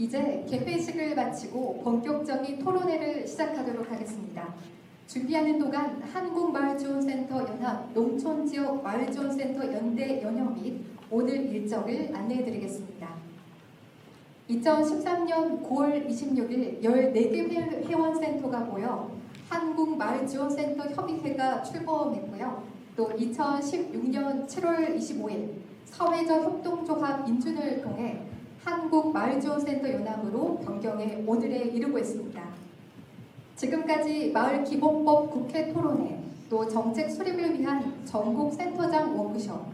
이제 개회식을 마치고 본격적인 토론회를 시작하도록 하겠습니다. 준비하는 동안 한국마을지원센터 연합 농촌지역 마을지원센터 연대 연영 및 오늘 일정을 안내해드리겠습니다. 2013년 9월 26일 14개 회원센터가 모여 한국마을지원센터 협의회가 출범했고요. 또 2016년 7월 25일 사회적 협동조합 인준을 통해 한국마을지원센터 연합으로 변경해 오늘에 이르고 있습니다. 지금까지 마을기본법 국회 토론회, 또 정책 수립을 위한 전국센터장 워크숍,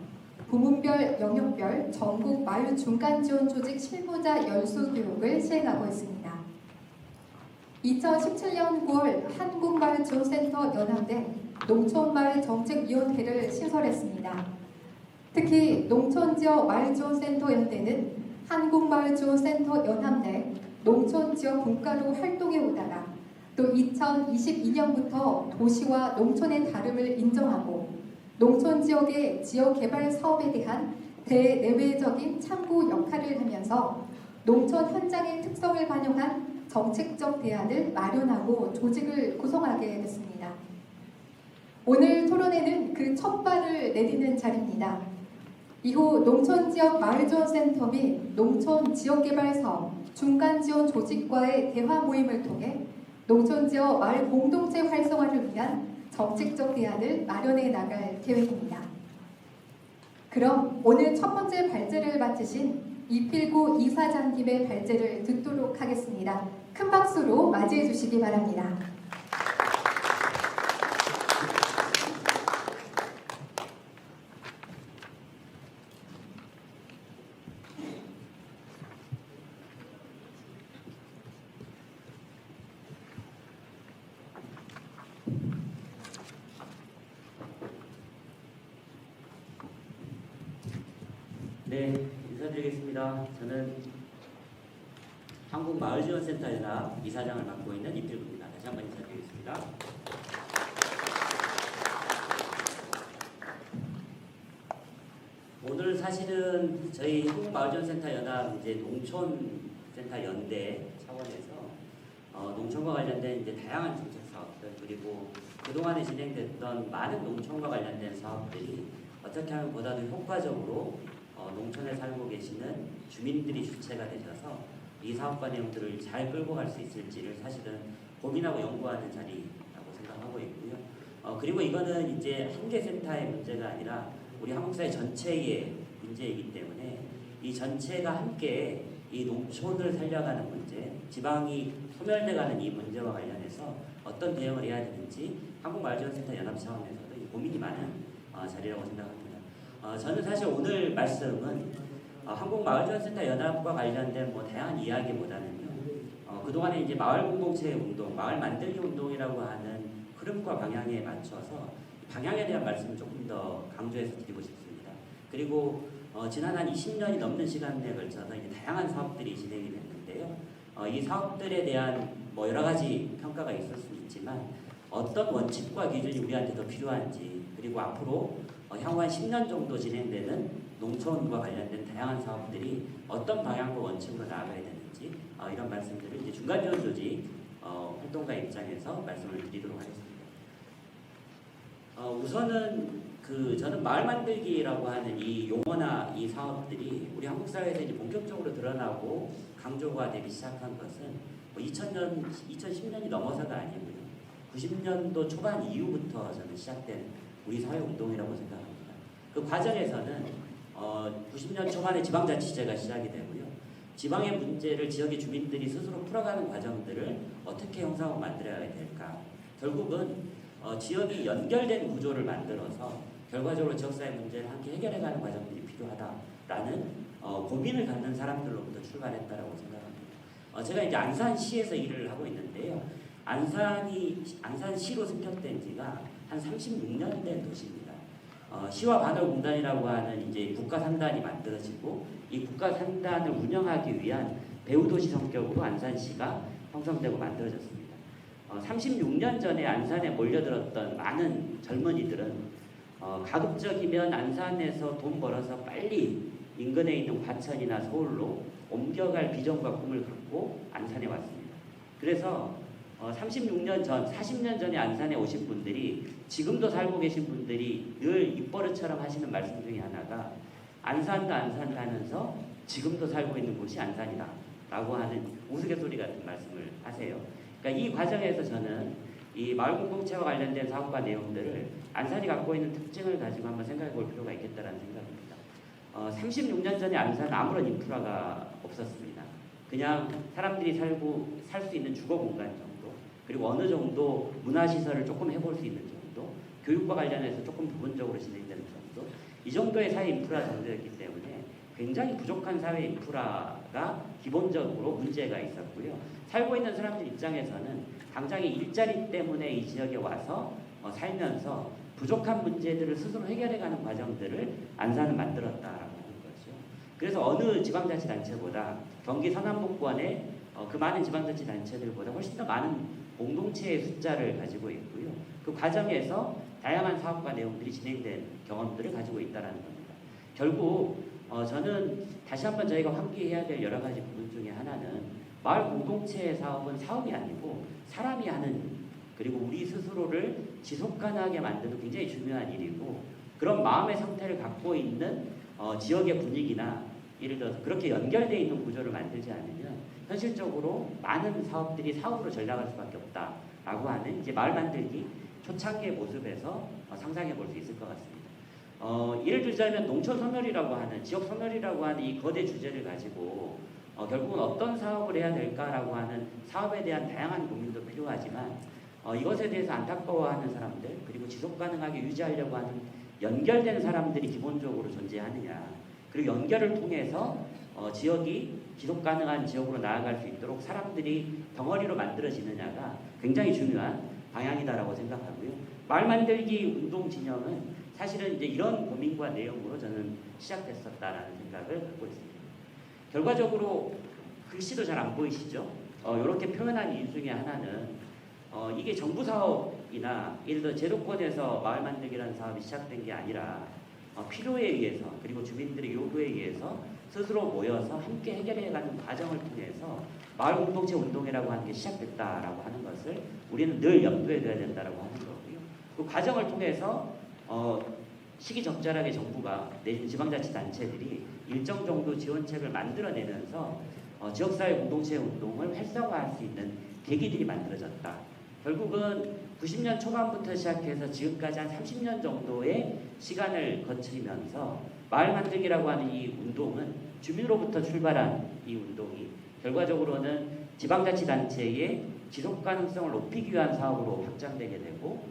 부문별 영역별 전국 마을 중간지원 조직 실무자 연수 교육을 시행하고 있습니다. 2017년 9월 한국마을지원센터 연합 내 농촌마을정책위원회를 신설했습니다. 특히 농촌지역 마을지원센터 연대는 한국마을지원센터 연합 내 농촌지역 분과로 활동해 오다가 또 2022년부터 도시와 농촌의 다름을 인정하고 농촌지역의 지역개발 사업에 대한 대내외적인 참고 역할을 하면서 농촌 현장의 특성을 반영한 정책적 대안을 마련하고 조직을 구성하게 됐습니다. 오늘 토론회는 그 첫 발을 내디는 자리입니다. 이후 농촌지역 마을지원센터 및 농촌지역개발사업 중간지원 조직과의 대화 모임을 통해 농촌지역 마을 공동체 활성화를 위한 정책적 대안을 마련해 나갈 계획입니다. 그럼 오늘 첫 번째 발제를 맡으신 이필구 이사장님의 발제를 듣도록 하겠습니다. 큰 박수로 맞이해 주시기 바랍니다. 네, 인사드리겠습니다. 저는 한국마을지원센터 연합 이사장을 맡고 있는 이필구입니다. 다시 한번 인사드리겠습니다. 오늘 사실은 저희 한국마을지원센터 연합 이제 농촌센터 연대 차원에서 농촌과 관련된 이제 다양한 정책 사업들 그리고 그동안에 진행됐던 많은 농촌과 관련된 사업들이 어떻게 하면 보다 더 효과적으로 농촌에 살고 계시는 주민들이 주체가 되셔서 이 사업과 내용들을 잘 끌고 갈 수 있을지를 사실은 고민하고 연구하는 자리라고 생각하고 있고요. 그리고 이거는 이제 한 개 센터의 문제가 아니라 우리 한국사회 전체의 문제이기 때문에 이 전체가 함께 이 농촌을 살려가는 문제, 지방이 소멸돼가는 이 문제와 관련해서 어떤 대응을 해야 되는지 한국마을지원센터 연합 차원에서도 고민이 많은 자리라고 생각합니다. 저는 사실 오늘 말씀은 한국마을지원센터 연합과 관련된 다양한 이야기보다는요. 그동안에 이제 마을 공동체 운동, 마을 만들기 운동이라고 하는 흐름과 방향에 맞춰서 방향에 대한 말씀을 조금 더 강조해서 드리고 싶습니다. 그리고 지난 한 20년이 넘는 시간에 걸쳐서 이제 다양한 사업들이 진행이 됐는데요. 이 사업들에 대한 여러 가지 평가가 있을 수 있지만 어떤 원칙과 기준이 우리한테 더 필요한지 그리고 앞으로 향후 한 10년 정도 진행되는 농촌과 관련된 다양한 사업들이 어떤 방향과 원칙으로 나아가야 되는지 이런 말씀들을 이제 중간지원 조직 활동가 입장에서 말씀을 드리도록 하겠습니다. 우선은 저는 마을 만들기라고 하는 이 용어나 이 사업들이 우리 한국 사회에서 이제 본격적으로 드러나고 강조가 되기 시작한 것은 2010년이 넘어서가 아니고요. 90년도 초반 이후부터 저는 시작된 우리 사회운동이라고 생각합니다. 그 과정에서는 90년 초반에 지방자치제가 시작이 되고요. 지방의 문제를 지역의 주민들이 스스로 풀어가는 과정들을 어떻게 형성하고 만들어야 될까. 결국은 지역이 연결된 구조를 만들어서 결과적으로 지역사회 문제를 함께 해결해가는 과정들이 필요하다라는 고민을 갖는 사람들로부터 출발했다라고 생각합니다. 제가 이제 안산시에서 일을 하고 있는데요. 안산시로 승격된 지가 한 36년 된 도시입니다. 시와 반월공단이라고 하는 이제 국가산단이 만들어지고 이 국가산단을 운영하기 위한 배후도시 성격으로 안산시가 형성되고 만들어졌습니다. 36년 전에 안산에 몰려들었던 많은 젊은이들은 가급적이면 안산에서 돈 벌어서 빨리 인근에 있는 과천이나 서울로 옮겨갈 비전과 꿈을 갖고 안산에 왔습니다. 그래서 36년 전, 40년 전에 안산에 오신 분들이 지금도 살고 계신 분들이 늘 입버릇처럼 하시는 말씀 중에 하나가 안산도 안산을 하면서 지금도 살고 있는 곳이 안산이다 라고 하는 우스갯소리 같은 말씀을 하세요. 그러니까 이 과정에서 저는 이 마을 공동체와 관련된 사업과 내용들을 안산이 갖고 있는 특징을 가지고 한번 생각해 볼 필요가 있겠다는 생각입니다. 36년 전에 안산은 아무런 인프라가 없었습니다. 그냥 사람들이 살 수 있는 주거 공간 정도, 그리고 어느 정도 문화시설을 조금 해볼 수 있는 정도, 교육과 관련해서 조금 부분적으로 진행되는 정도, 이 정도의 사회 인프라 정도였기 때문에 굉장히 부족한 사회 인프라가 기본적으로 문제가 있었고요. 살고 있는 사람들 입장에서는 당장의 일자리 때문에 이 지역에 와서 살면서 부족한 문제들을 스스로 해결해가는 과정들을 안산은 만들었다라고 하는 거죠. 그래서 어느 지방자치단체보다 경기 서남북권의 그 많은 지방자치단체들보다 훨씬 더 많은 공동체의 숫자를 가지고 있고요. 그 과정에서 다양한 사업과 내용들이 진행된 경험들을 가지고 있다는 겁니다. 결국 저는 다시 한번 저희가 환기해야 될 여러 가지 부분 중에 하나는 마을 공동체의 사업은 사업이 아니고 사람이 하는, 그리고 우리 스스로를 지속 가능하게 만드는 굉장히 중요한 일이고, 그런 마음의 상태를 갖고 있는 지역의 분위기나 예를 들어서 그렇게 연결되어 있는 구조를 만들지 않으면 현실적으로 많은 사업들이 사업으로 전락할 수밖에 없다라고 하는 이제 마을 만들기 초창기의 모습에서 상상해 볼 수 있을 것 같습니다. 예를 들자면 농촌 소멸이라고 하는, 지역 소멸이라고 하는 이 거대 주제를 가지고 결국은 어떤 사업을 해야 될까라고 하는 사업에 대한 다양한 고민도 필요하지만 이것에 대해서 안타까워하는 사람들, 그리고 지속 가능하게 유지하려고 하는 연결된 사람들이 기본적으로 존재하느냐, 그리고 연결을 통해서 지역이 지속 가능한 지역으로 나아갈 수 있도록 사람들이 덩어리로 만들어지느냐가 굉장히 중요한 방향이다라고 생각하고요. 마을 만들기 운동 진영은 사실은 이제 이런 고민과 내용으로 저는 시작됐었다라는 생각을 갖고 있습니다. 결과적으로 글씨도 잘 안 보이시죠? 이렇게 표현한 이유 중에 하나는 이게 정부 사업이나 예를 들어 제도권에서 마을 만들기라는 사업이 시작된 게 아니라 필요에 의해서, 그리고 주민들의 요구에 의해서 스스로 모여서 함께 해결해가는 과정을 통해서 마을 공동체 운동이라고 하는 게 시작됐다라고 하는 것을 우리는 늘 염두에 둬야 된다라고 하는 거고요. 그 과정을 통해서 시기적절하게 정부가 내지는 지방자치단체들이 일정 정도 지원책을 만들어내면서 지역사회 공동체 운동을 활성화할 수 있는 계기들이 만들어졌다. 결국은 90년 초반부터 시작해서 지금까지 한 30년 정도의 시간을 거치면서 마을 만들기라고 하는 이 운동은 주민으로부터 출발한 이 운동이 결과적으로는 지방자치단체의 지속 가능성을 높이기 위한 사업으로 확장되게 되고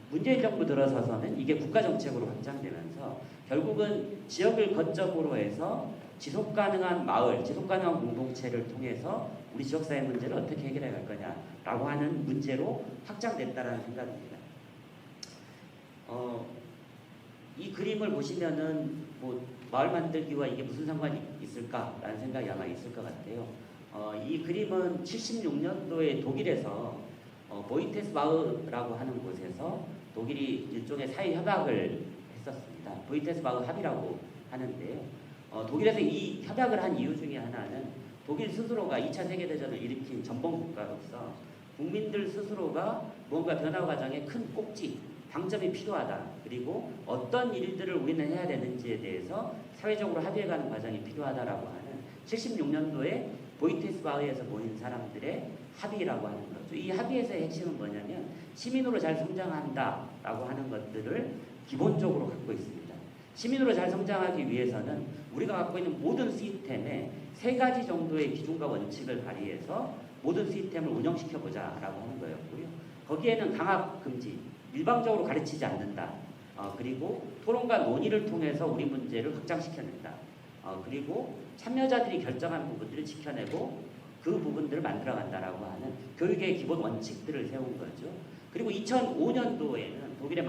문재인 정부 들어서서는 이게 국가정책으로 확장되면서 결국은 지역을 거점으로 해서 지속 가능한 마을, 지속 가능한 공동체를 통해서 우리 지역사회 문제를 어떻게 해결해 갈 거냐라고 하는 문제로 확장됐다라는 생각입니다. 이 그림을 보시면은 뭐 마을 만들기와 이게 무슨 상관이 있을까라는 생각이 아마 있을 것 같아요. 이 그림은 76년도에 독일에서 보이테스바흐라고 하는 곳에서 독일이 일종의 사회 협약을 했었습니다. 보이테스바흐 합의라고 하는데요. 독일에서 이 협약을 한 이유 중에 하나는 독일 스스로가 2차 세계대전을 일으킨 전범 국가로서 국민들 스스로가 무언가 변화 과정에 큰 꼭지, 방점이 필요하다. 그리고 어떤 일들을 우리는 해야 되는지에 대해서 사회적으로 합의해가는 과정이 필요하다라고 하는 76년도에 보이테스바흐에서 모인 사람들의 합의라고 하는 거죠. 이 합의에서의 핵심은 뭐냐면 시민으로 잘 성장한다라고 하는 것들을 기본적으로 갖고 있습니다. 시민으로 잘 성장하기 위해서는 우리가 갖고 있는 모든 시스템에 3가지 정도의 기준과 원칙을 발휘해서 모든 시스템을 운영시켜보자라고 하는 거였고요. 거기에는 강압 금지, 일방적으로 가르치지 않는다. 그리고 토론과 논의를 통해서 우리 문제를 확장시켜낸다. 그리고 참여자들이 결정한 부분들을 지켜내고 그 부분들을 만들어간다라고 하는 교육의 기본 원칙들을 세운 거죠. 그리고 2005년도에는 독일의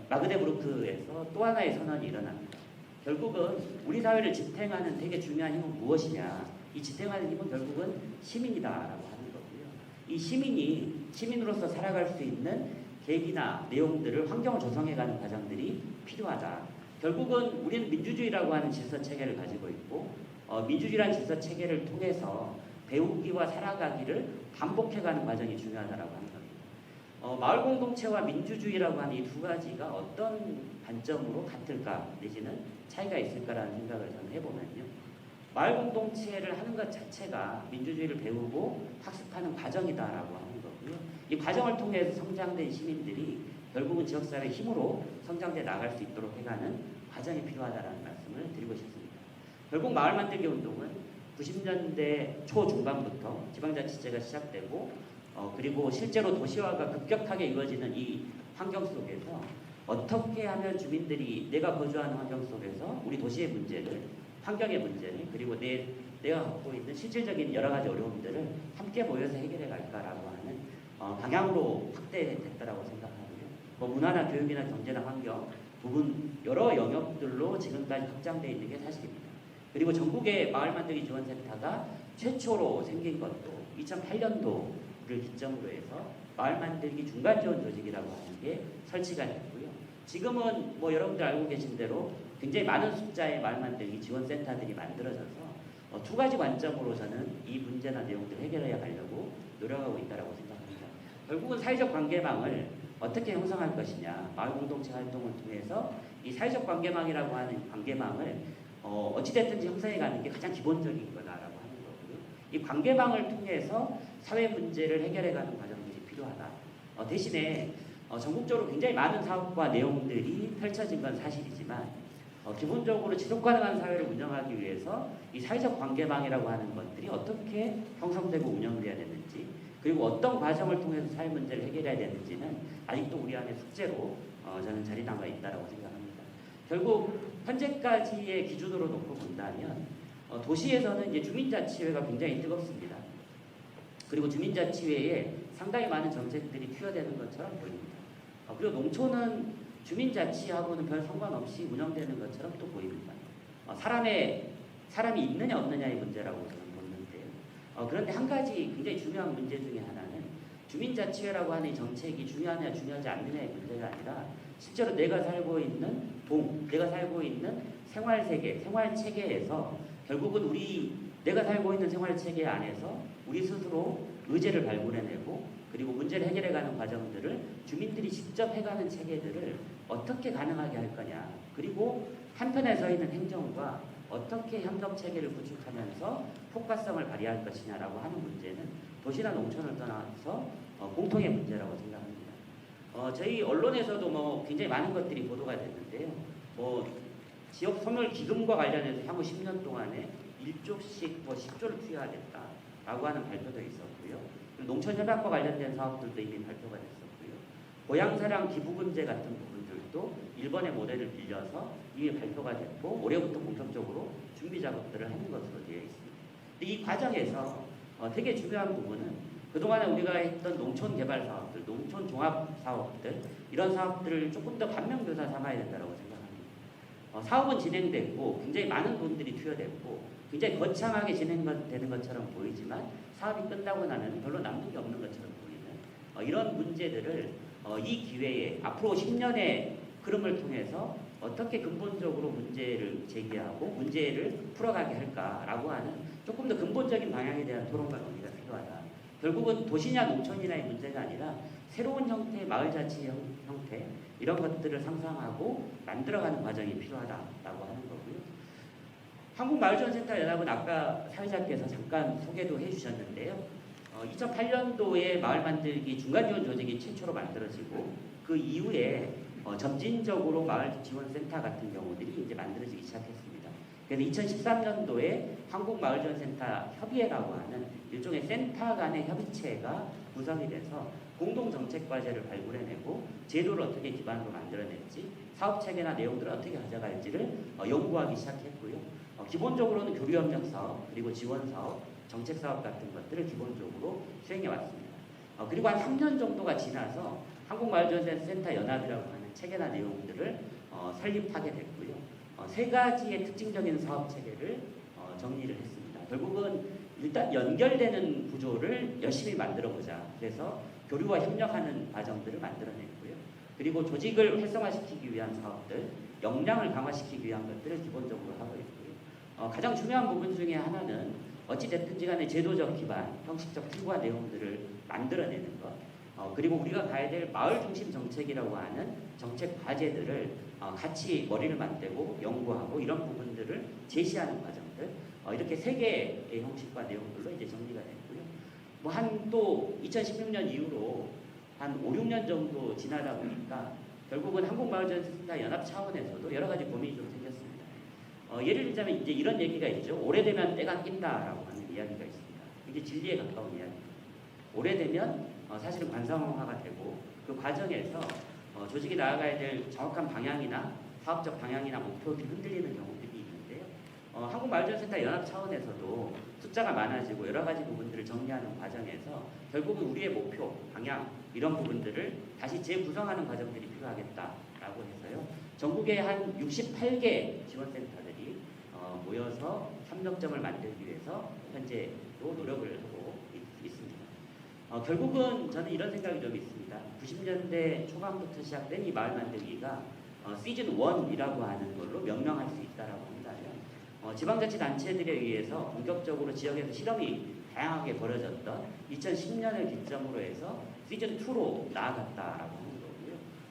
마그데부르크에서 또 하나의 선언이 일어납니다. 결국은 우리 사회를 지탱하는 되게 중요한 힘은 무엇이냐? 이 지탱하는 힘은 결국은 시민이다라고 하는 거고요. 이 시민이 시민으로서 살아갈 수 있는 계기나 내용들을 환경을 조성해가는 과정들이 필요하다. 결국은 우리는 민주주의라고 하는 질서 체계를 가지고 있고 민주주의라는 질서 체계를 통해서 배우기와 살아가기를 반복해가는 과정이 중요하다라고 하는 겁니다. 마을 공동체와 민주주의라고 하는 이 두 가지가 어떤 관점으로 같을까 내지는 차이가 있을까라는 생각을 저는 해보면요. 마을 공동체를 하는 것 자체가 민주주의를 배우고 학습하는 과정이다라고 하는 거고요. 이 과정을 통해서 성장된 시민들이 결국은 지역사회의 힘으로 성장돼 나갈 수 있도록 해가는 과정이 필요하다는 말씀을 드리고 싶습니다. 결국 마을 만들기 운동은 90년대 초중반부터 지방자치제가 시작되고 그리고 실제로 도시화가 급격하게 이루어지는 이 환경 속에서 어떻게 하면 주민들이 내가 거주하는 환경 속에서 우리 도시의 문제를, 환경의 문제를, 그리고 내가 갖고 있는 실질적인 여러 가지 어려움들을 함께 모여서 해결해 갈까라고 하는 방향으로 확대됐다라고 생각하고요. 뭐 문화나 교육이나 경제나 환경 부분 여러 영역들로 지금까지 확장되어 있는 게 사실입니다. 그리고 전국의 마을 만들기 지원센터가 최초로 생긴 것도 2008년도를 기점으로 해서 마을 만들기 중간 지원 조직이라고 하는 게 설치가 됐고요. 지금은 뭐 여러분들 알고 계신 대로 굉장히 많은 숫자의 마을 만들기 지원센터들이 만들어져서 두 가지 관점으로 저는 이 문제나 내용들을 해결해 가려고 노력하고 있다고 생각합니다. 결국은 사회적 관계망을 어떻게 형성할 것이냐, 마을 공동체 활동을 통해서 이 사회적 관계망이라고 하는 관계망을 어찌됐든지 형성해 가는 게 가장 기본적인 거다라고 하는 거고요. 이 관계망을 통해서 사회 문제를 해결해 가는 과정들이 필요하다. 대신에 전국적으로 굉장히 많은 사업과 내용들이 펼쳐진 건 사실이지만 기본적으로 지속 가능한 사회를 운영하기 위해서 이 사회적 관계망이라고 하는 것들이 어떻게 형성되고 운영돼야 되는지, 그리고 어떤 과정을 통해서 사회 문제를 해결해야 되는지는 아직도 우리 안에 숙제로 저는 자리 남아 있다고 생각합니다. 결국 현재까지의 기준으로 놓고 본다면 도시에서는 이제 주민자치회가 굉장히 뜨겁습니다. 그리고 주민자치회에 상당히 많은 정책들이 투여되는 것처럼 보입니다. 그리고 농촌은 주민자치하고는 별 상관없이 운영되는 것처럼 또 보입니다. 사람이 있느냐 없느냐의 문제라고 저는 보는데요. 그런데 한 가지 굉장히 중요한 문제 중에 하나는 주민자치회라고 하는 이 정책이 중요하냐 중요하지 않느냐의 문제가 아니라 실제로 내가 살고 있는 내가 살고 있는 생활세계, 생활체계에서 결국은 내가 살고 있는 생활체계 안에서 우리 스스로 의제를 발굴해내고 그리고 문제를 해결해가는 과정들을 주민들이 직접 해가는 체계들을 어떻게 가능하게 할 거냐, 그리고 한편에 서 있는 행정과 어떻게 협력체계를 구축하면서 포괄성을 발휘할 것이냐라고 하는 문제는 도시나 농촌을 떠나서 공통의 문제라고 생각합니다. 저희 언론에서도 뭐 굉장히 많은 것들이 보도가 됐는데요. 지역 소멸 기금과 관련해서 향후 10년 동안에 1조씩 10조를 투여하겠다라고 하는 발표도 있었고요. 농촌 협약과 관련된 사업들도 이미 발표가 됐었고요. 고향사랑 기부금제 같은 부분들도 일본의 모델을 빌려서 이미 발표가 됐고 올해부터 본격적으로 준비 작업들을 하는 것으로 되어 있습니다. 근데 이 과정에서 되게 중요한 부분은 그동안에 우리가 했던 농촌 개발 사업들, 농촌 종합 사업들, 이런 사업들을 조금 더 반면교사 삼아야 된다고 생각합니다. 사업은 진행됐고 굉장히 많은 돈들이 투여됐고 굉장히 거창하게 진행되는 것처럼 보이지만 사업이 끝나고 나면 별로 남는 게 없는 것처럼 보이는 이런 문제들을 이 기회에 앞으로 10년의 흐름을 통해서 어떻게 근본적으로 문제를 제기하고 문제를 풀어가게 할까라고 하는 조금 더 근본적인 방향에 대한 토론과 논의가 필요하다. 결국은 도시냐 농촌이냐의 문제가 아니라 새로운 형태의 마을자치 형태, 이런 것들을 상상하고 만들어가는 과정이 필요하다라고 하는 거고요. 한국마을지원센터연합은 아까 사회자께서 잠깐 소개도 해주셨는데요. 2008년도에 마을 만들기 중간지원 조직이 최초로 만들어지고 그 이후에 점진적으로 마을지원센터 같은 경우들이 이제 만들어지기 시작했습니다. 그래서 2013년도에 한국마을지원센터 협의회라고 하는 일종의 센터 간의 협의체가 구성이 돼서 공동정책과제를 발굴해내고 제도를 어떻게 기반으로 만들어낼지, 사업체계나 내용들을 어떻게 가져갈지를 연구하기 시작했고요. 기본적으로는 교류협력 사업, 그리고 지원사업, 정책사업 같은 것들을 기본적으로 수행해 왔습니다. 그리고 한 3년 정도가 지나서 한국마을지원센터 연합이라고 하는 체계나 내용들을 설립하게 됐고요. 세 가지의 특징적인 사업 체계를 정리를 했습니다. 결국은 일단 연결되는 구조를 열심히 만들어보자. 그래서 교류와 협력하는 과정들을 만들어냈고요. 그리고 조직을 활성화시키기 위한 사업들, 역량을 강화시키기 위한 것들을 기본적으로 하고 있고요. 가장 중요한 부분 중에 하나는 어찌됐든지 간에 제도적 기반, 형식적 틀과 내용들을 만들어내는 것, 그리고 우리가 가야 될 마을 중심 정책이라고 하는 정책 과제들을 같이 머리를 맞대고 연구하고 이런 부분들을 제시하는 과정들, 이렇게 세 개의 형식과 내용들로 이제 정리가 됐고요. 뭐 한 또 2016년 이후로 한 5, 6년 정도 지나다 보니까 결국은 한국마을전센터 연합 차원에서도 여러 가지 고민이 좀 생겼습니다. 예를 들자면 이제 이런 얘기가 있죠. 오래되면 때가 낀다라고 하는 이야기가 있습니다. 이게 진리에 가까운 이야기입니다. 오래되면 사실은 관성화가 되고 그 과정에서 조직이 나아가야 될 정확한 방향이나 사업적 방향이나 목표들이 흔들리는 경우들이 있는데요. 한국마을전센터 연합 차원에서도 숫자가 많아지고 여러 가지 부분들을 정리하는 과정에서 결국은 우리의 목표, 방향 이런 부분들을 다시 재구성하는 과정들이 필요하겠다라고 해서요. 전국에 한 68개 지원센터들이 모여서 협력점을 만들기 위해서 현재도 노력을 하고 있습니다. 결국은 저는 이런 생각이 좀 있습니다. 90년대 초반부터 시작된 이 마을 만들기가 시즌 1이라고 하는 걸로 명명할 수 있다라고 한다면 지방자치단체들에 의해서 본격적으로 지역에서 실험이 다양하게 벌어졌던 2010년을 기점으로 해서 시즌 2로 나아갔다라고 하는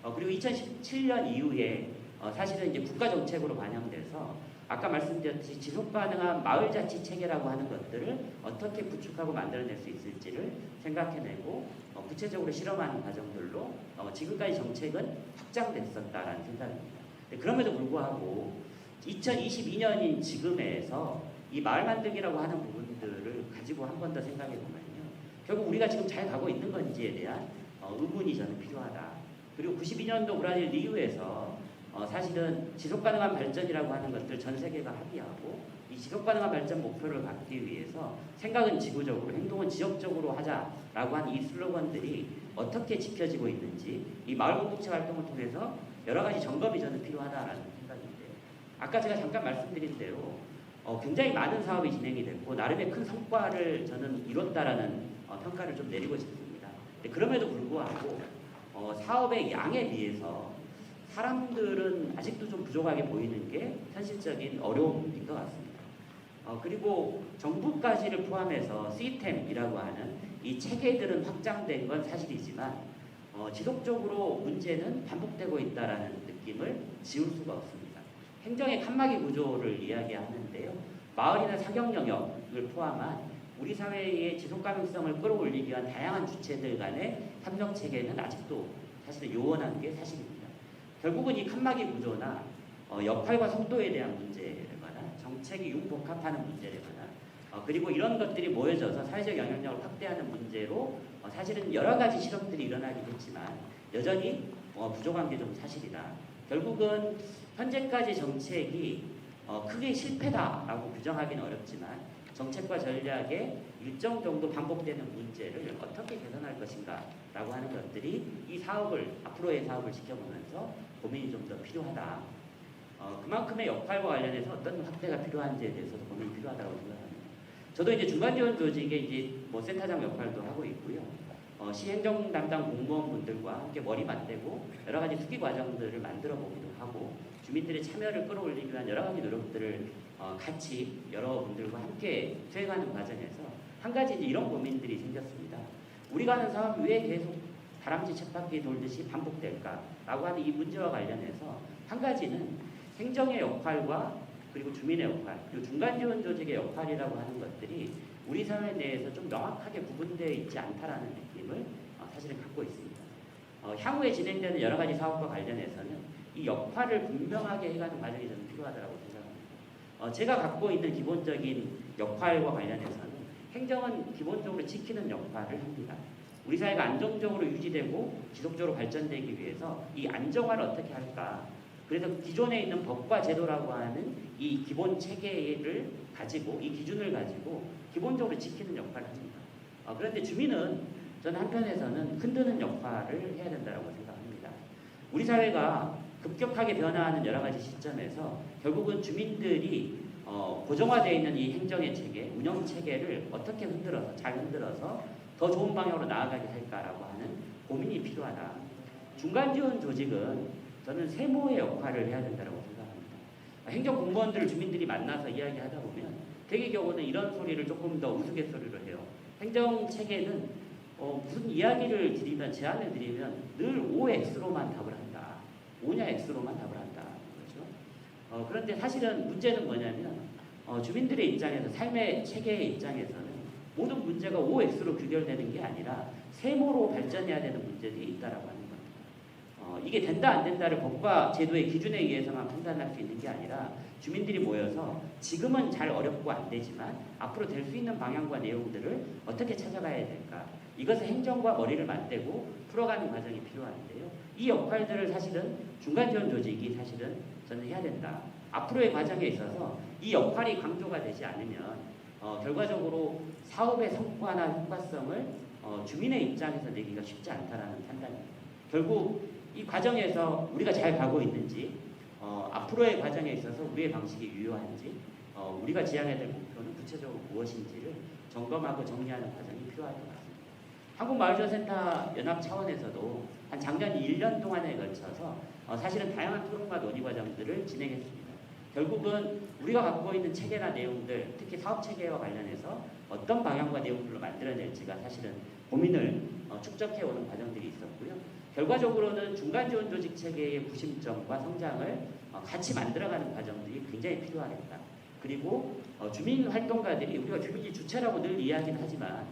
거고요. 그리고 2017년 이후에 사실은 이제 국가정책으로 반영돼서 아까 말씀드렸듯이 지속가능한 마을자치 체계라고 하는 것들을 어떻게 구축하고 만들어낼 수 있을지를 생각해내고 구체적으로 실험하는 과정들로 지금까지 정책은 확장됐었다라는 생각입니다. 그럼에도 불구하고 2022년인 지금에서 이 마을 만들기라고 하는 부분들을 가지고 한 번 더 생각해 보면요. 결국 우리가 지금 잘 가고 있는 건지에 대한 의문이 저는 필요하다. 그리고 92년도 브라질 리우에서 사실은 지속가능한 발전이라고 하는 것들 전 세계가 합의하고 이 지속가능한 발전 목표를 갖기 위해서 생각은 지구적으로 행동은 지역적으로 하자라고 하는 이 슬로건들이 어떻게 지켜지고 있는지 이 마을 공동체 활동을 통해서 여러 가지 점검이 저는 필요하다라는 생각인데요. 아까 제가 잠깐 말씀드린 대로 굉장히 많은 사업이 진행이 됐고 나름의 큰 성과를 저는 이뤘다라는 평가를 좀 내리고 싶습니다. 그럼에도 불구하고 사업의 양에 비해서 사람들은 아직도 좀 부족하게 보이는 게 현실적인 어려움인 것 같습니다. 그리고 정부까지를 포함해서 시스템이라고 하는 이 체계들은 확장된 건 사실이지만 지속적으로 문제는 반복되고 있다는 느낌을 지울 수가 없습니다. 행정의 칸막이 구조를 이야기하는데요. 마을이나 사경 영역을 포함한 우리 사회의 지속 가능성을 끌어올리기 위한 다양한 주체들 간의 협력 체계는 아직도 사실은 요원한 게 사실입니다. 결국은 이 칸막이 구조나 역할과 속도에 대한 문제거나 정책이 융복합하는 문제거나 그리고 이런 것들이 모여져서 사회적 영향력을 확대하는 문제로 사실은 여러 가지 실험들이 일어나긴 했지만 여전히 부족한 게 좀 사실이다. 결국은 현재까지 정책이 크게 실패다라고 규정하기는 어렵지만 정책과 전략에 일정 정도 반복되는 문제를 어떻게 개선할 것인가라고 하는 것들이 이 사업을 앞으로의 사업을 지켜보면서 고민이 좀 더 필요하다. 그만큼의 역할과 관련해서 어떤 확대가 필요한지에 대해서도 고민이 필요하다고 생각합니다. 저도 이제 중간지원 조직에 이제 뭐 센터장 역할도 하고 있고요. 시행정 담당 공무원분들과 함께 머리 맞대고 여러 가지 투기 과정들을 만들어 보기도 하고 주민들의 참여를 끌어올리기 위한 여러 가지 노력들을 같이 여러분들과 함께 수행하는 과정에서 한 가지 이제 이런 고민들이 생겼습니다. 우리가 하는 사업이 왜 계속 다람쥐 쳇바퀴 돌듯이 반복될까라고 하는 이 문제와 관련해서 한 가지는 행정의 역할과 그리고 주민의 역할, 그리고 중간지원 조직의 역할이라고 하는 것들이 우리 사회 내에서 좀 명확하게 구분되어 있지 않다라는 느낌을 사실은 갖고 있습니다. 향후에 진행되는 여러 가지 사업과 관련해서는 이 역할을 분명하게 해가는 과정이 저는 필요하다고 생각합니다. 제가 갖고 있는 기본적인 역할과 관련해서는 행정은 기본적으로 지키는 역할을 합니다. 우리 사회가 안정적으로 유지되고 지속적으로 발전되기 위해서 이 안정화를 어떻게 할까? 그래서 기존에 있는 법과 제도라고 하는 이 기본 체계를 가지고 이 기준을 가지고 기본적으로 지키는 역할을 합니다. 그런데 주민은 저는 한편에서는 흔드는 역할을 해야 된다고 생각합니다. 우리 사회가 급격하게 변화하는 여러 가지 시점에서 결국은 주민들이 고정화되어 있는 이 행정의 체계, 운영 체계를 어떻게 잘 흔들어서 더 좋은 방향으로 나아가게 할까라고 하는 고민이 필요하다. 중간지원 조직은 저는 세모의 역할을 해야 된다고 행정 공무원들을 주민들이 만나서 이야기하다 보면 대개 경우는 이런 소리를 조금 더 우스갯소리로 해요. 행정 체계는 무슨 이야기를 드리면 제안을 드리면 늘 OX로만 답을 한다. O냐 X로만 답을 한다. 그렇죠? 그런데 사실은 문제는 뭐냐면 주민들의 입장에서 삶의 체계의 입장에서는 모든 문제가 OX로 규결되는 게 아니라 세모로 발전해야 되는 문제들이 있다라고 하는 겁니다. 이게 된다 안 된다를 법과 제도의 기준에 의해서만 판단할 수 있는 게 아니라 주민들이 모여서 지금은 잘 어렵고 안 되지만 앞으로 될 수 있는 방향과 내용들을 어떻게 찾아가야 될까. 이것을 행정과 머리를 맞대고 풀어가는 과정이 필요한데요. 이 역할들을 사실은 중간지원 조직이 사실은 저는 해야 된다. 앞으로의 과정에 있어서 이 역할이 강조가 되지 않으면 결과적으로 사업의 성과나 효과성을 주민의 입장에서 내기가 쉽지 않다라는 판단입니다. 결국 이 과정에서 우리가 잘 가고 있는지 앞으로의 과정에 있어서 우리의 방식이 유효한지 우리가 지향해야 될 목표는 구체적으로 무엇인지를 점검하고 정리하는 과정이 필요할 것 같습니다. 한국마을지원센터 연합 차원에서도 한 작년 1년 동안에 걸쳐서 사실은 다양한 토론과 논의 과정들을 진행했습니다. 결국은 우리가 갖고 있는 체계나 내용들, 특히 사업 체계와 관련해서 어떤 방향과 내용들로 만들어낼지가 사실은 고민을 축적해오는 과정들이 있었고요. 결과적으로는 중간지원 조직 체계의 구심점과 성장을 같이 만들어가는 과정들이 굉장히 필요하겠다. 그리고 주민 활동가들이 우리가 주민이 주체라고 늘 이야기는 하지만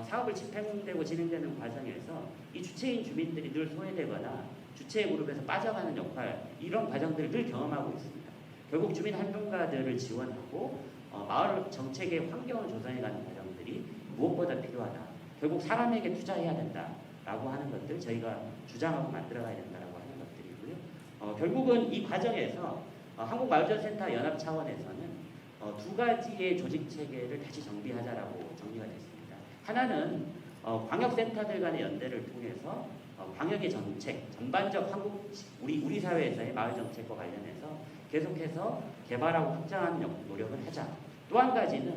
사업을 집행되고 진행되는 과정에서 이 주체인 주민들이 늘 소외되거나 주체 그룹에서 빠져가는 역할 이런 과정들을 늘 경험하고 있습니다. 결국 주민 활동가들을 지원하고 마을 정책의 환경을 조성해가는 과정들이 무엇보다 필요하다. 결국 사람에게 투자해야 된다라고 하는 것들 저희가 주장하고 만들어가야 된다라고 하는 것들이고요. 결국은 이 과정에서 한국마을지원센터 연합 차원에서는 두 가지의 조직 체계를 다시 정비하자라고 정리가 됐습니다. 하나는 광역센터들 간의 연대를 통해서 광역의 정책, 전반적 우리 사회에서의 마을 정책과 관련해서 계속해서 개발하고 확장하는 노력을 하자. 또 한 가지는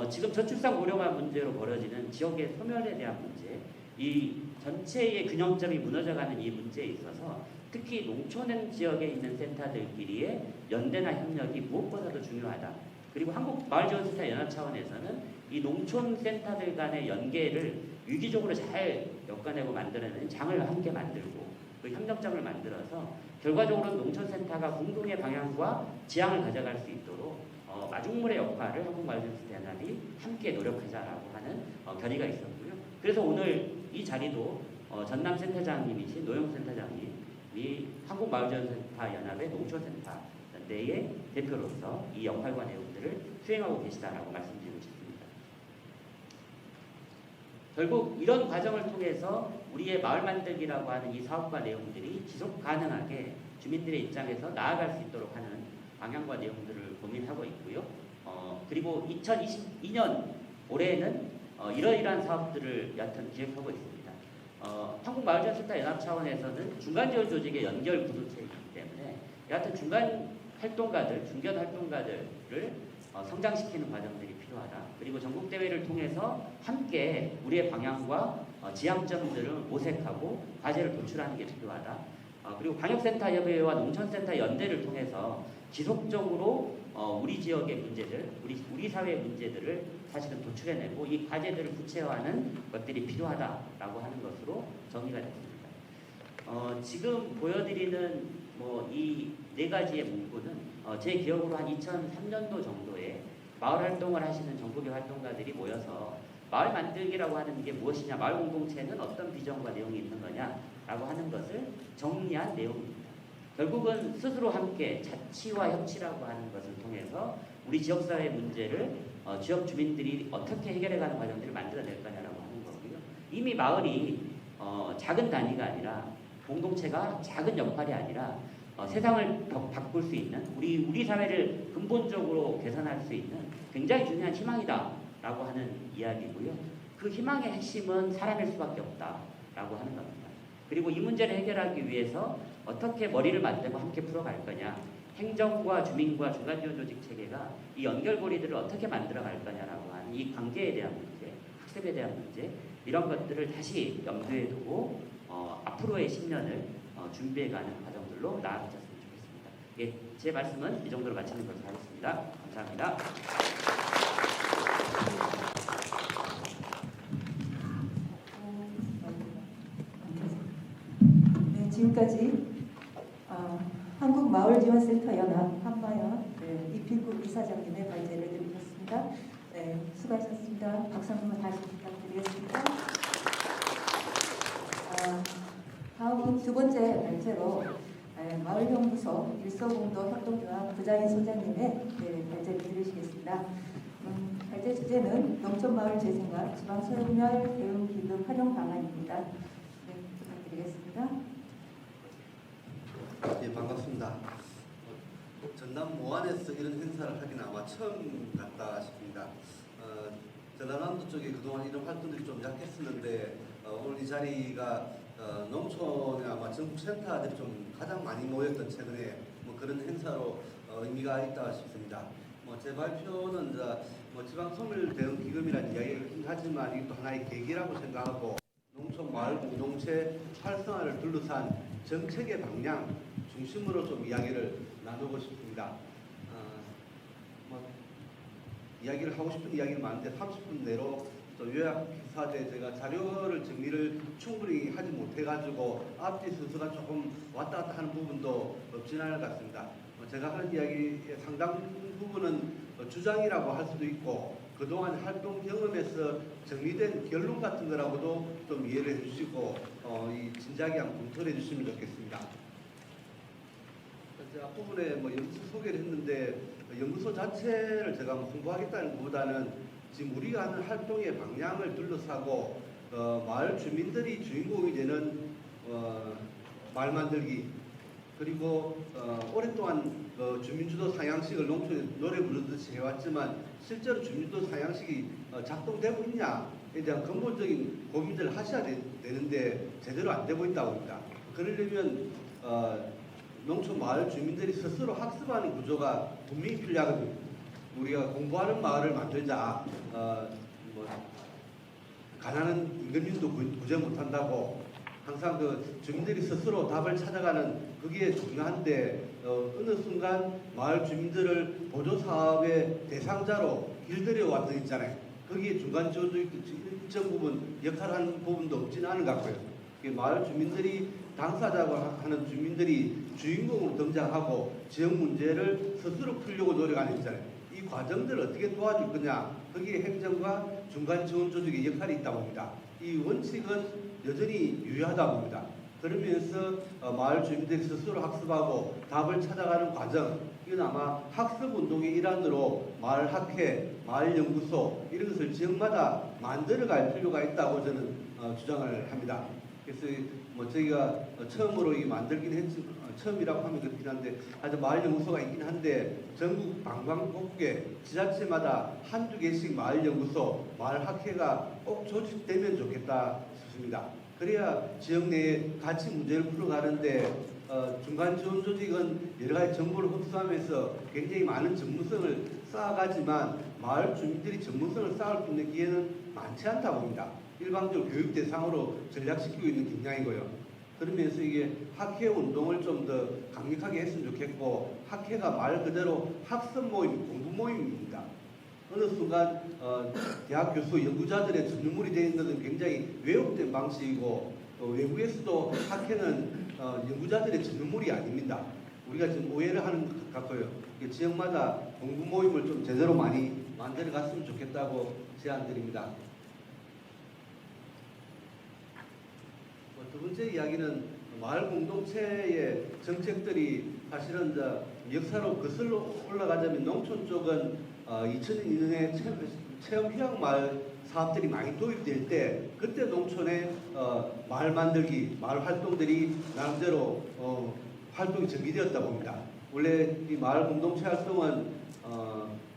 지금 저출산 고령화 문제로 벌어지는 지역의 소멸에 대한 문제, 이 전체의 균형점이 무너져가는 이 문제에 있어서 특히 농촌 지역에 있는 센터들끼리의 연대나 협력이 무엇보다도 중요하다. 그리고 한국마을지원센터 연합 차원에서는 이 농촌 센터들 간의 연계를 유기적으로 잘 엮어내고 만들어내는 장을 함께 만들고 그 협력장을 만들어서 결과적으로 농촌센터가 공동의 방향과 지향을 가져갈 수 있도록 마중물의 역할을 한국마을지원센터 연합이 함께 노력하자라고 하는 결의가 있었고요. 그래서 오늘 이 자리도 전남센터장님이신 노영센터장님이 한국마을지원센터 연합의 농촌센터 연대의 대표로서 이 역할과 내용들을 수행하고 계시다라고 말씀드리고 싶습니다. 결국 이런 과정을 통해서 우리의 마을 만들기라고 하는 이 사업과 내용들이 지속 가능하게 주민들의 입장에서 나아갈 수 있도록 하는 방향과 내용들을 고민하고 있고요. 그리고 2022년 올해에는 이러이러한 사업들을 여하튼 기획하고 있습니다. 한국마을지원센터 연합 차원에서는 중간지원 조직의 연결 구조체이기 때문에 여하튼 중간 활동가들, 중견 활동가들을 성장시키는 과정들이 필요하다. 그리고 전국대회를 통해서 함께 우리의 방향과 지향점들을 모색하고 과제를 도출하는 게 필요하다. 그리고 광역센터 협의회와 농촌센터 연대를 통해서 지속적으로 우리 지역의 문제들, 우리 사회의 문제들을 사실은 도출해내고 이 과제들을 구체화하는 것들이 필요하다라고 하는 것으로 정리가 됐습니다. 지금 보여드리는 이 네 가지의 문구는 제 기억으로 한 2003년도 정도에 마을 활동을 하시는 전국의 활동가들이 모여서 마을 만들기라고 하는 게 무엇이냐, 마을 공동체는 어떤 비전과 내용이 있는 거냐라고 하는 것을 정리한 내용입니다. 결국은 스스로 함께 자치와 협치라고 하는 것을 통해서 우리 지역사회 문제를 지역 주민들이 어떻게 해결해가는 과정들을 만들어낼 거냐라고 하는 거고요. 이미 마을이 작은 단위가 아니라 공동체가 작은 역할이 아니라 세상을 바꿀 수 있는 우리 사회를 근본적으로 개선할 수 있는 굉장히 중요한 희망이다라고 하는 이야기고요. 그 희망의 핵심은 사람일 수밖에 없다라고 하는 겁니다. 그리고 이 문제를 해결하기 위해서 어떻게 머리를 맞대고 함께 풀어갈 거냐, 행정과 주민과 중간지원 조직 체계가 이 연결고리들을 어떻게 만들어갈 거냐라고 하는 이 관계에 대한 문제, 학습에 대한 문제 이런 것들을 다시 염두에 두고 앞으로의 10년을 준비해가는 과정들로 나아가셨으면 좋겠습니다. 예, 제 말씀은 이 정도로 마치는 것으로 하겠습니다. 감사합니다. 네, 지금까지 한국마을지원센터 연합 한마연 이필구 이사장님의 발제를 드리겠습니다. 네, 수고하셨습니다. 박수 한번 다시 부탁드리겠습니다. 다음은 두 번째 발제로 마을연구소 일서공도 협동조합 부자인 소장님의 발제를 들으시겠습니다. 발제 주제는 농촌마을 재생과 지방소멸 대응기금 활용 방안입니다. 네, 부탁드리겠습니다. 예, 반갑습니다. 전남 모안에서 이런 행사를 하기는 아마 처음 같다 싶습니다. 전라남도 쪽에 그동안 이런 활동들이 좀 약했었는데 오늘 이 자리가 농촌에 아마 전국센터들이 좀 가장 많이 모였던 최근에 그런 행사로 의미가 있다 싶습니다. 제 발표는 지방소멸 대응 기금이라는 이야기가 있긴 하지만 이것도 하나의 계기라고 생각하고 농촌 마을 공동체 활성화를 둘러싼 정책의 방향 중심으로 좀 이야기를 나누고 싶습니다. 이야기를 하고 싶은 이야기는 많은데 30분 내로 또 요약사제 제가 자료를 정리를 충분히 하지 못해가지고 앞뒤 순서가 조금 왔다 갔다 하는 부분도 없진 않을 것 같습니다. 제가 하는 이야기의 상당 부분은 주장이라고 할 수도 있고 그동안 활동 경험에서 정리된 결론 같은 거라고도 좀 이해를 해주시고 이 진지하게 한번 검토를 해주시면 좋겠습니다. 앞부분에 연구소 소개를 했는데 연구소 자체를 제가 홍보하겠다는 것보다는 지금 우리가 하는 활동의 방향을 둘러싸고 마을 주민들이 주인공이 되는 마을 만들기 그리고 오랫동안 주민주도 상향식을 농촌에 노래 부르듯이 해왔지만 실제로 주민주도 상향식이 작동되고 있냐에 대한 근본적인 고민들을 하셔야 되는데 제대로 안 되고 있다고 합니다. 그러려면 농촌 마을 주민들이 스스로 학습하는 구조가 분명히 필요하거든요. 우리가 공부하는 마을을 만들자, 가난한 임금님도 구제 못한다고 항상 주민들이 스스로 답을 찾아가는 그게 중요한데 어느 순간 마을 주민들을 보조사업의 대상자로 길들여 왔던 있잖아요. 거기에 중간 지원도 일정 부분 역할을 하는 부분도 없지는 않은 것 같고요. 마을 주민들이 당사자고 하는 주민들이 주인공으로 등장하고 지역 문제를 스스로 풀려고 노력하는 있잖아요. 이 과정들을 어떻게 도와줄 거냐, 거기에 행정과 중간 지원 조직의 역할이 있다고 봅니다. 이 원칙은 여전히 유효하다고 봅니다. 그러면서 마을 주민들이 스스로 학습하고 답을 찾아가는 과정, 이건 아마 학습운동의 일환으로 마을 학회, 마을 연구소 이런 것을 지역마다 만들어갈 필요가 있다고 저는 주장을 합니다. 그래서 저희가 처음으로 만들긴 했지, 처음이라고 하면 그렇긴 한데 아주 마을 연구소가 있긴 한데 전국 방방곡곡에 지자체마다 한두 개씩 마을 연구소, 마을 학회가 꼭 조직되면 좋겠다 싶습니다. 그래야 지역 내에 같이 문제를 풀어가는데 중간 지원 조직은 여러 가지 정보를 흡수하면서 굉장히 많은 전문성을 쌓아가지만 마을 주민들이 전문성을 쌓을 수 있는 기회는 많지 않다고 봅니다. 일방적으로 교육 대상으로 전략시키고 있는 경향이고요. 그러면서 이게 학회 운동을 좀 더 강력하게 했으면 좋겠고 학회가 말 그대로 학습 모임, 공부 모임입니다. 어느 순간 대학 교수, 연구자들의 전유물이 되어 있는 것은 굉장히 왜곡된 방식이고 외국에서도 학회는 연구자들의 전유물이 아닙니다. 우리가 지금 오해를 하는 것 같고요. 지역마다 공부 모임을 좀 제대로 많이 만들어 갔으면 좋겠다고 제안드립니다. 두 번째 이야기는 마을 공동체의 정책들이 사실은 역사로 거슬러 올라가자면 농촌 쪽은 2002년에 체험 휴양 마을 사업들이 많이 도입될 때 그때 농촌의 마을 만들기, 마을 활동들이 나름대로 활동이 전개되었다고 봅니다. 원래 이 마을 공동체 활동은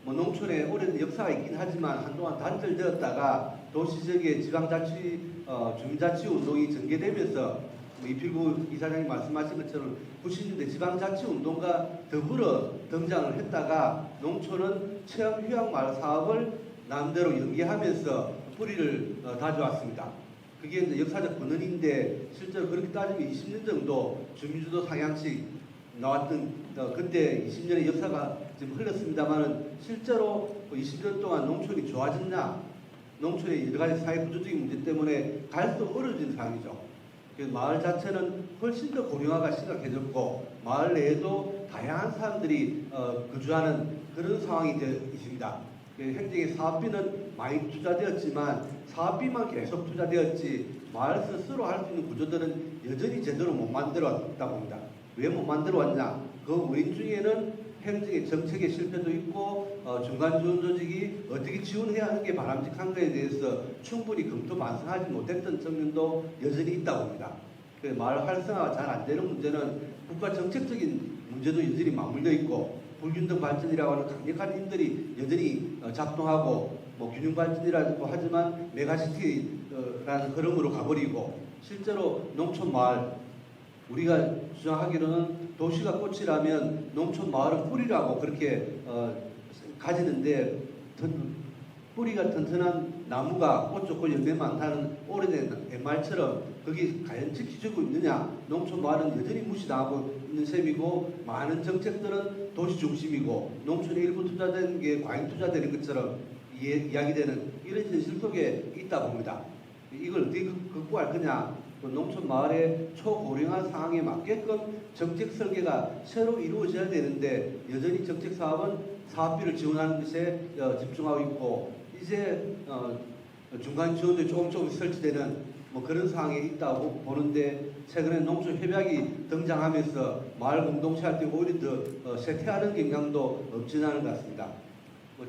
농촌에 오랜 역사가 있긴 하지만 한동안 단절되었다가 도시적의 지방자치 주민자치 운동이 전개되면서 이필구 이사장이 말씀하신 것처럼 90년대 지방자치 운동과 더불어 등장을 했다가 농촌은 체험 휴양 마을 사업을 남대로 연계하면서 뿌리를 다져왔습니다. 그게 이제 역사적 근원인데 실제로 그렇게 따지면 20년 정도 주민주도 상향식 나왔던 그때 20년의 역사가 지금 흘렀습니다만은 실제로 20년 동안 농촌이 좋아졌냐? 농촌의 여러 가지 사회 구조적인 문제 때문에 갈수록 어려워진 상황이죠. 그래서 마을 자체는 훨씬 더 고령화가 심각해졌고 마을 내에도 다양한 사람들이 거주하는 그런 상황이 되어 있습니다. 행정의 사업비는 많이 투자되었지만 사업비만 계속 투자되었지 마을 스스로 할 수 있는 구조들은 여전히 제대로 못 만들어 왔다 봅니다. 왜 못 만들어 왔냐? 그 원인 중에는 행정의 정책의 실패도 있고 중간 지원 조직이 어떻게 지원해야 하는 게 바람직한 것에 대해서 충분히 검토 반성하지 못했던 측면도 여전히 있다고 봅니다. 마을 활성화가 잘 안 되는 문제는 국가 정책적인 문제도 여전히 맞물려 있고 불균등 발전이라고 하는 강력한 힘들이 여전히 작동하고 균형 발전이라고 하지만 메가시티라는 흐름으로 가버리고 실제로 농촌 마을 우리가 주장하기로는 도시가 꽃이라면 농촌 마을은 뿌리라고 그렇게 가지는데 뿌리가 튼튼한 나무가 꽃 좋고 열매 많다는 오래된 옛말처럼 거기 과연 지켜지고 있느냐? 농촌 마을은 여전히 무시당하고 있는 셈이고 많은 정책들은 도시 중심이고 농촌에 일부 투자되는 게 과잉 투자되는 것처럼 이야기되는 이런 현실 속에 있다 봅니다. 이걸 어떻게 극복할 거냐? 농촌 마을의 초고령화 상황에 맞게끔 정책 설계가 새로 이루어져야 되는데 여전히 정책 사업은 사업비를 지원하는 것에 집중하고 있고 이제 중간 지원도 조금 설치되는 그런 상황에 있다고 보는데 최근에 농촌 협약이 등장하면서 마을 공동체 할 때 오히려 더 쇠퇴하는 경향도 없지는 않은 것 같습니다.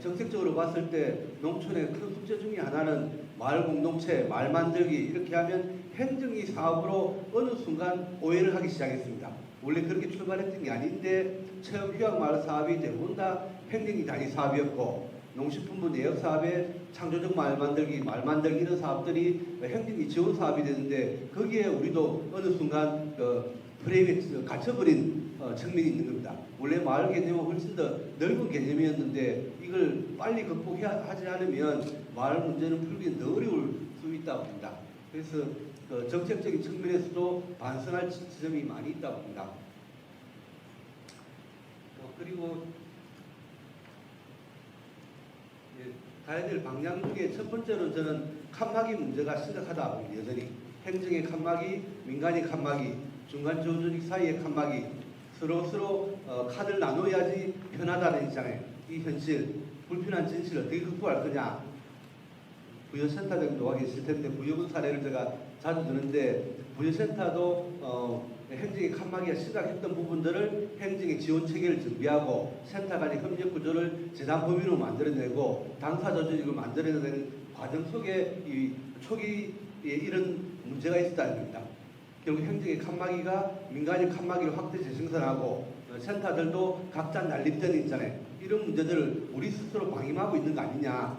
정책적으로 봤을 때 농촌의 큰 숙제 중에 하나는 마을 공동체, 마을 만들기 이렇게 하면 행정이 사업으로 어느 순간 오해를 하기 시작했습니다. 원래 그렇게 출발했던 게 아닌데 체험 휴학 마을 사업이 대부분 다 행정이 단위 사업이었고 농식품부 내역 사업에 창조적 마을 만들기 이런 사업들이 행정이 지원 사업이 되는데 거기에 우리도 어느 순간 프레임에 갇혀버린 측면이 있는 겁니다. 원래 마을 개념은 훨씬 더 넓은 개념이었는데 이걸 빨리 극복하지 않으면 마을 문제는 풀기는 더 어려울 수 있다고 봅니다. 그래서 정책적인 측면에서도 반성할 지점이 많이 있다고 봅니다. 그리고 가야 될 방향 중에 첫 번째로는 저는 칸막이 문제가 심각하다 봅니다. 여전히 행정의 칸막이, 민간의 칸막이, 중간 지원 조직 사이의 칸막이 서로 카드를 나눠야지 편하다는 입장에 이 현실, 불편한 진실을 어떻게 극복할 거냐. 부여센터 등도 와 계실 텐데 부여군 사례를 제가 자주 드는데 부여센터도 행정의 칸막이가 심각했던 부분들을 행정의 지원 체계를 준비하고 센터 간의 협력 구조를 재단 법인으로 만들어내고 당사 조직을 만들어내는 과정 속에 이 초기에 이런 문제가 있었다는 겁니다. 결국 행정의 칸막이가 민간의 칸막이를 확대 재생산하고 센터들도 각자 난립되는 있잖아요. 이런 문제들을 우리 스스로 방임하고 있는 거 아니냐.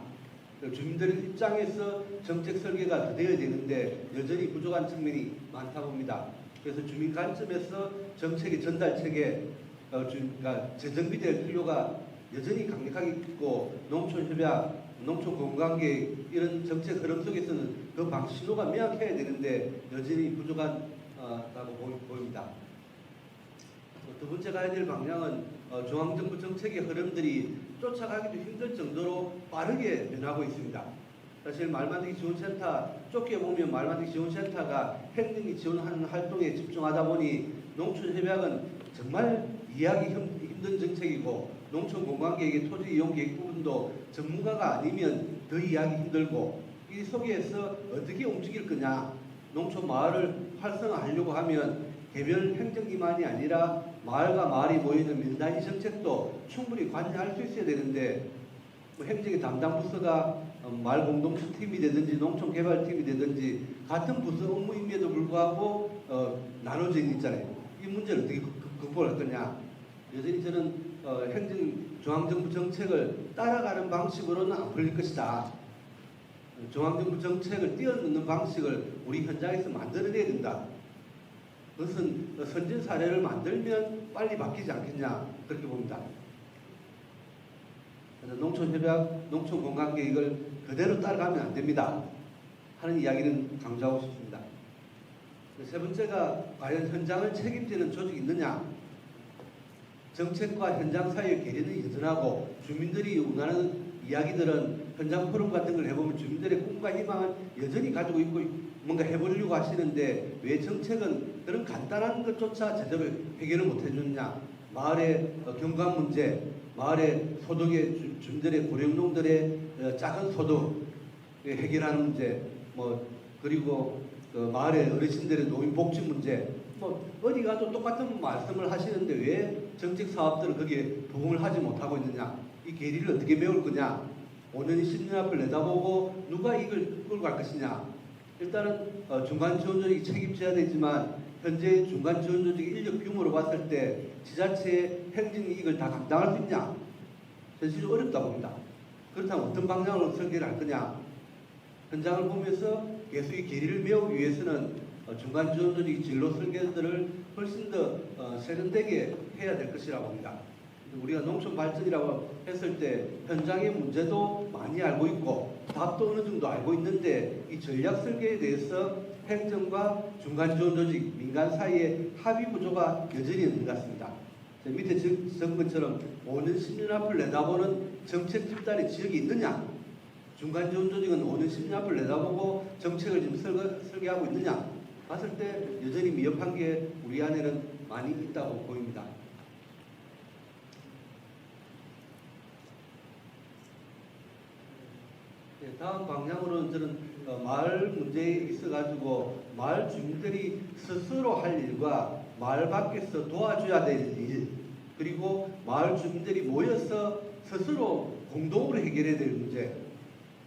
주민들 입장에서 정책 설계가 더 되어야 되는데 여전히 부족한 측면이 많다 봅니다. 그래서 주민 관점에서 정책의 전달 체계, 그러니까 재정비될 필요가 여전히 강력하게 있고 농촌 협약, 농촌 공간계 이런 정책 흐름 속에서는 그 신호가 명확해야 되는데 여전히 부족하다고 보입니다. 두 번째 가야 될 방향은 중앙정부 정책의 흐름들이 쫓아가기도 힘들 정도로 빠르게 변하고 있습니다. 사실 말만들기 지원센터 좁게 보면 말만들기 지원센터가 행정이 지원하는 활동에 집중하다 보니 농촌협약은 정말 이해하기 힘든 정책이고 농촌 공간계획의 토지 이용 계획 부분도 전문가가 아니면 더 이해하기 힘들고 이 속에서 어떻게 움직일 거냐. 농촌 마을을 활성화하려고 하면 개별 행정기만이 아니라 마을과 마을이 모이는 민단위 정책도 충분히 관여할 수 있어야 되는데 행정의 담당 부서가 마을 공동체 팀이 되든지 농촌 개발팀이 되든지 같은 부서 업무임에도 불구하고 나눠져 있잖아요. 이 문제를 어떻게 극복할 거냐. 여전히 저는 중앙정부 정책을 따라가는 방식으로는 안 풀릴 것이다. 중앙정부 정책을 뛰어넘는 방식을 우리 현장에서 만들어내야 된다. 그것은 선진 사례를 만들면 빨리 바뀌지 않겠냐 그렇게 봅니다. 그래서 농촌협약, 농촌공간계획을 그대로 따라가면 안 됩니다 하는 이야기는 강조하고 싶습니다. 세 번째가 과연 현장을 책임지는 조직이 있느냐. 정책과 현장 사이의 괴리는 여전하고 주민들이 원하는 이야기들은 현장 포럼 같은 걸 해보면 주민들의 꿈과 희망은 여전히 가지고 있고 뭔가 해보려고 하시는데 왜 정책은 그런 간단한 것조차 제대로 해결을 못 해주느냐. 마을의 경관 문제, 마을의 소득의 주민들의 고령농들의 작은 소득 해결하는 문제, 그리고 마을의 어르신들의 노인 복지 문제, 어디 가도 똑같은 말씀을 하시는데 왜 정책 사업들을 거기에 부응을 하지 못하고 있느냐? 이 괴리를 어떻게 메울 거냐? 5년, 10년 앞을 내다보고 누가 이걸 끌고 갈 것이냐? 일단은 중간 지원 조직이 책임져야 되지만 현재 중간 지원 조직 인력 규모로 봤을 때 지자체의 행정이 이걸 다 감당할 수 있냐? 현실적으로 어렵다 봅니다. 그렇다면 어떤 방향으로 설계를 할 거냐? 현장을 보면서 계속 이 괴리를 메우기 위해서는 중간 지원 조직 진로 설계들을 훨씬 더 세련되게 해야 될 것이라고 봅니다. 우리가 농촌 발전이라고 했을 때 현장의 문제도 많이 알고 있고 답도 어느 정도 알고 있는데 이 전략 설계에 대해서 행정과 중간 지원 조직, 민간 사이의 합의 구조가 여전히 있는 것 같습니다. 밑에 적은 것처럼 5년, 10년 앞을 내다보는 정책 집단의 지역이 있느냐? 중간 지원 조직은 5년, 10년 앞을 내다보고 정책을 지금 설계하고 있느냐? 봤을 때 여전히 미흡한 게 우리 안에는 많이 있다고 보입니다. 다음 방향으로는 저는 마을 문제에 있어가지고 마을 주민들이 스스로 할 일과 마을 밖에서 도와줘야 될 일, 그리고 마을 주민들이 모여서 스스로 공동으로 해결해야 될 문제.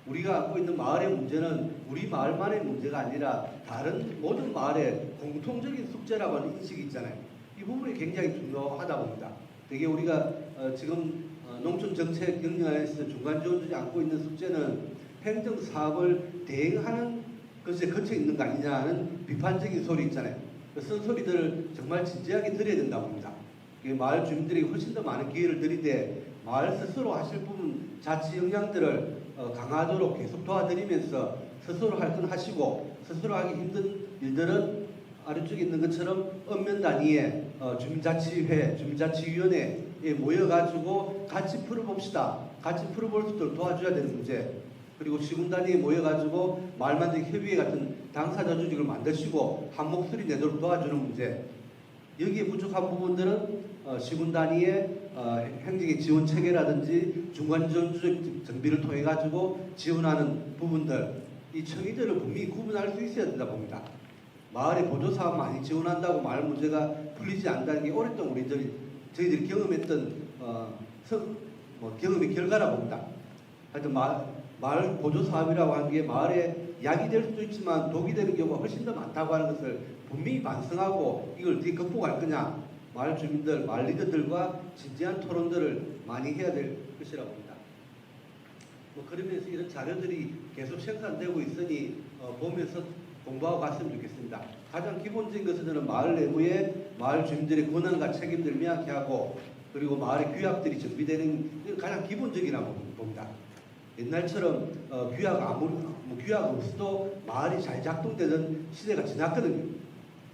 우리가 안고 있는 마을의 문제는 우리 마을만의 문제가 아니라 다른 모든 마을의 공통적인 숙제라고 하는 인식이 있잖아요. 이 부분이 굉장히 중요하다 봅니다. 되게 우리가 지금 농촌 정책 경영에서 중간 지원조직이 안고 있는 숙제는 행정 사업을 대행하는 것에 거쳐 있는 거 아니냐는 비판적인 소리 있잖아요. 그 쓴소리들을 정말 진지하게 들어야 된다고 봅니다. 마을 주민들이 훨씬 더 많은 기회를 드리되 마을 스스로 하실 부분 자치 역량들을 강화하도록 계속 도와드리면서 스스로 할 건 하시고 스스로 하기 힘든 일들은 아래쪽에 있는 것처럼 읍면 단위의 주민자치회, 주민자치위원회에 모여가지고 같이 풀어봅시다. 같이 풀어볼 수 있도록 도와줘야 되는 문제. 그리고 시군 단위에 모여가지고 마을 만들기 협의회 같은 당사자 조직을 만드시고 한 목소리 내도록 도와주는 문제. 여기에 부족한 부분들은 시군 단위의 행정의 지원 체계라든지 중간 지원 조직 정비를 통해 가지고 지원하는 부분들, 이 청의들을 분명히 구분할 수 있어야 된다 봅니다. 마을의 보조 사업 많이 지원한다고 마을 문제가 풀리지 않는다는 게 오랫동안 저희들이 경험했던 경험의 결과라 봅니다. 하여튼 마을 보조 사업이라고 하는 게 마을에 약이 될 수도 있지만 독이 되는 경우가 훨씬 더 많다고 하는 것을 분명히 반성하고 이걸 어떻게 극복할 거냐, 마을 주민들, 마을 리더들과 진지한 토론들을 많이 해야 될 것이라고 봅니다. 그러면서 이런 자료들이 계속 생산되고 있으니 보면서 공부하고 갔으면 좋겠습니다. 가장 기본적인 것은 저는 마을 내부에 마을 주민들의 권한과 책임들을 명확히 하고 그리고 마을의 규약들이 정비되는 게 가장 기본적이라고 봅니다. 옛날처럼 규약 없어도 마을이 잘 작동되던 시대가 지났거든요.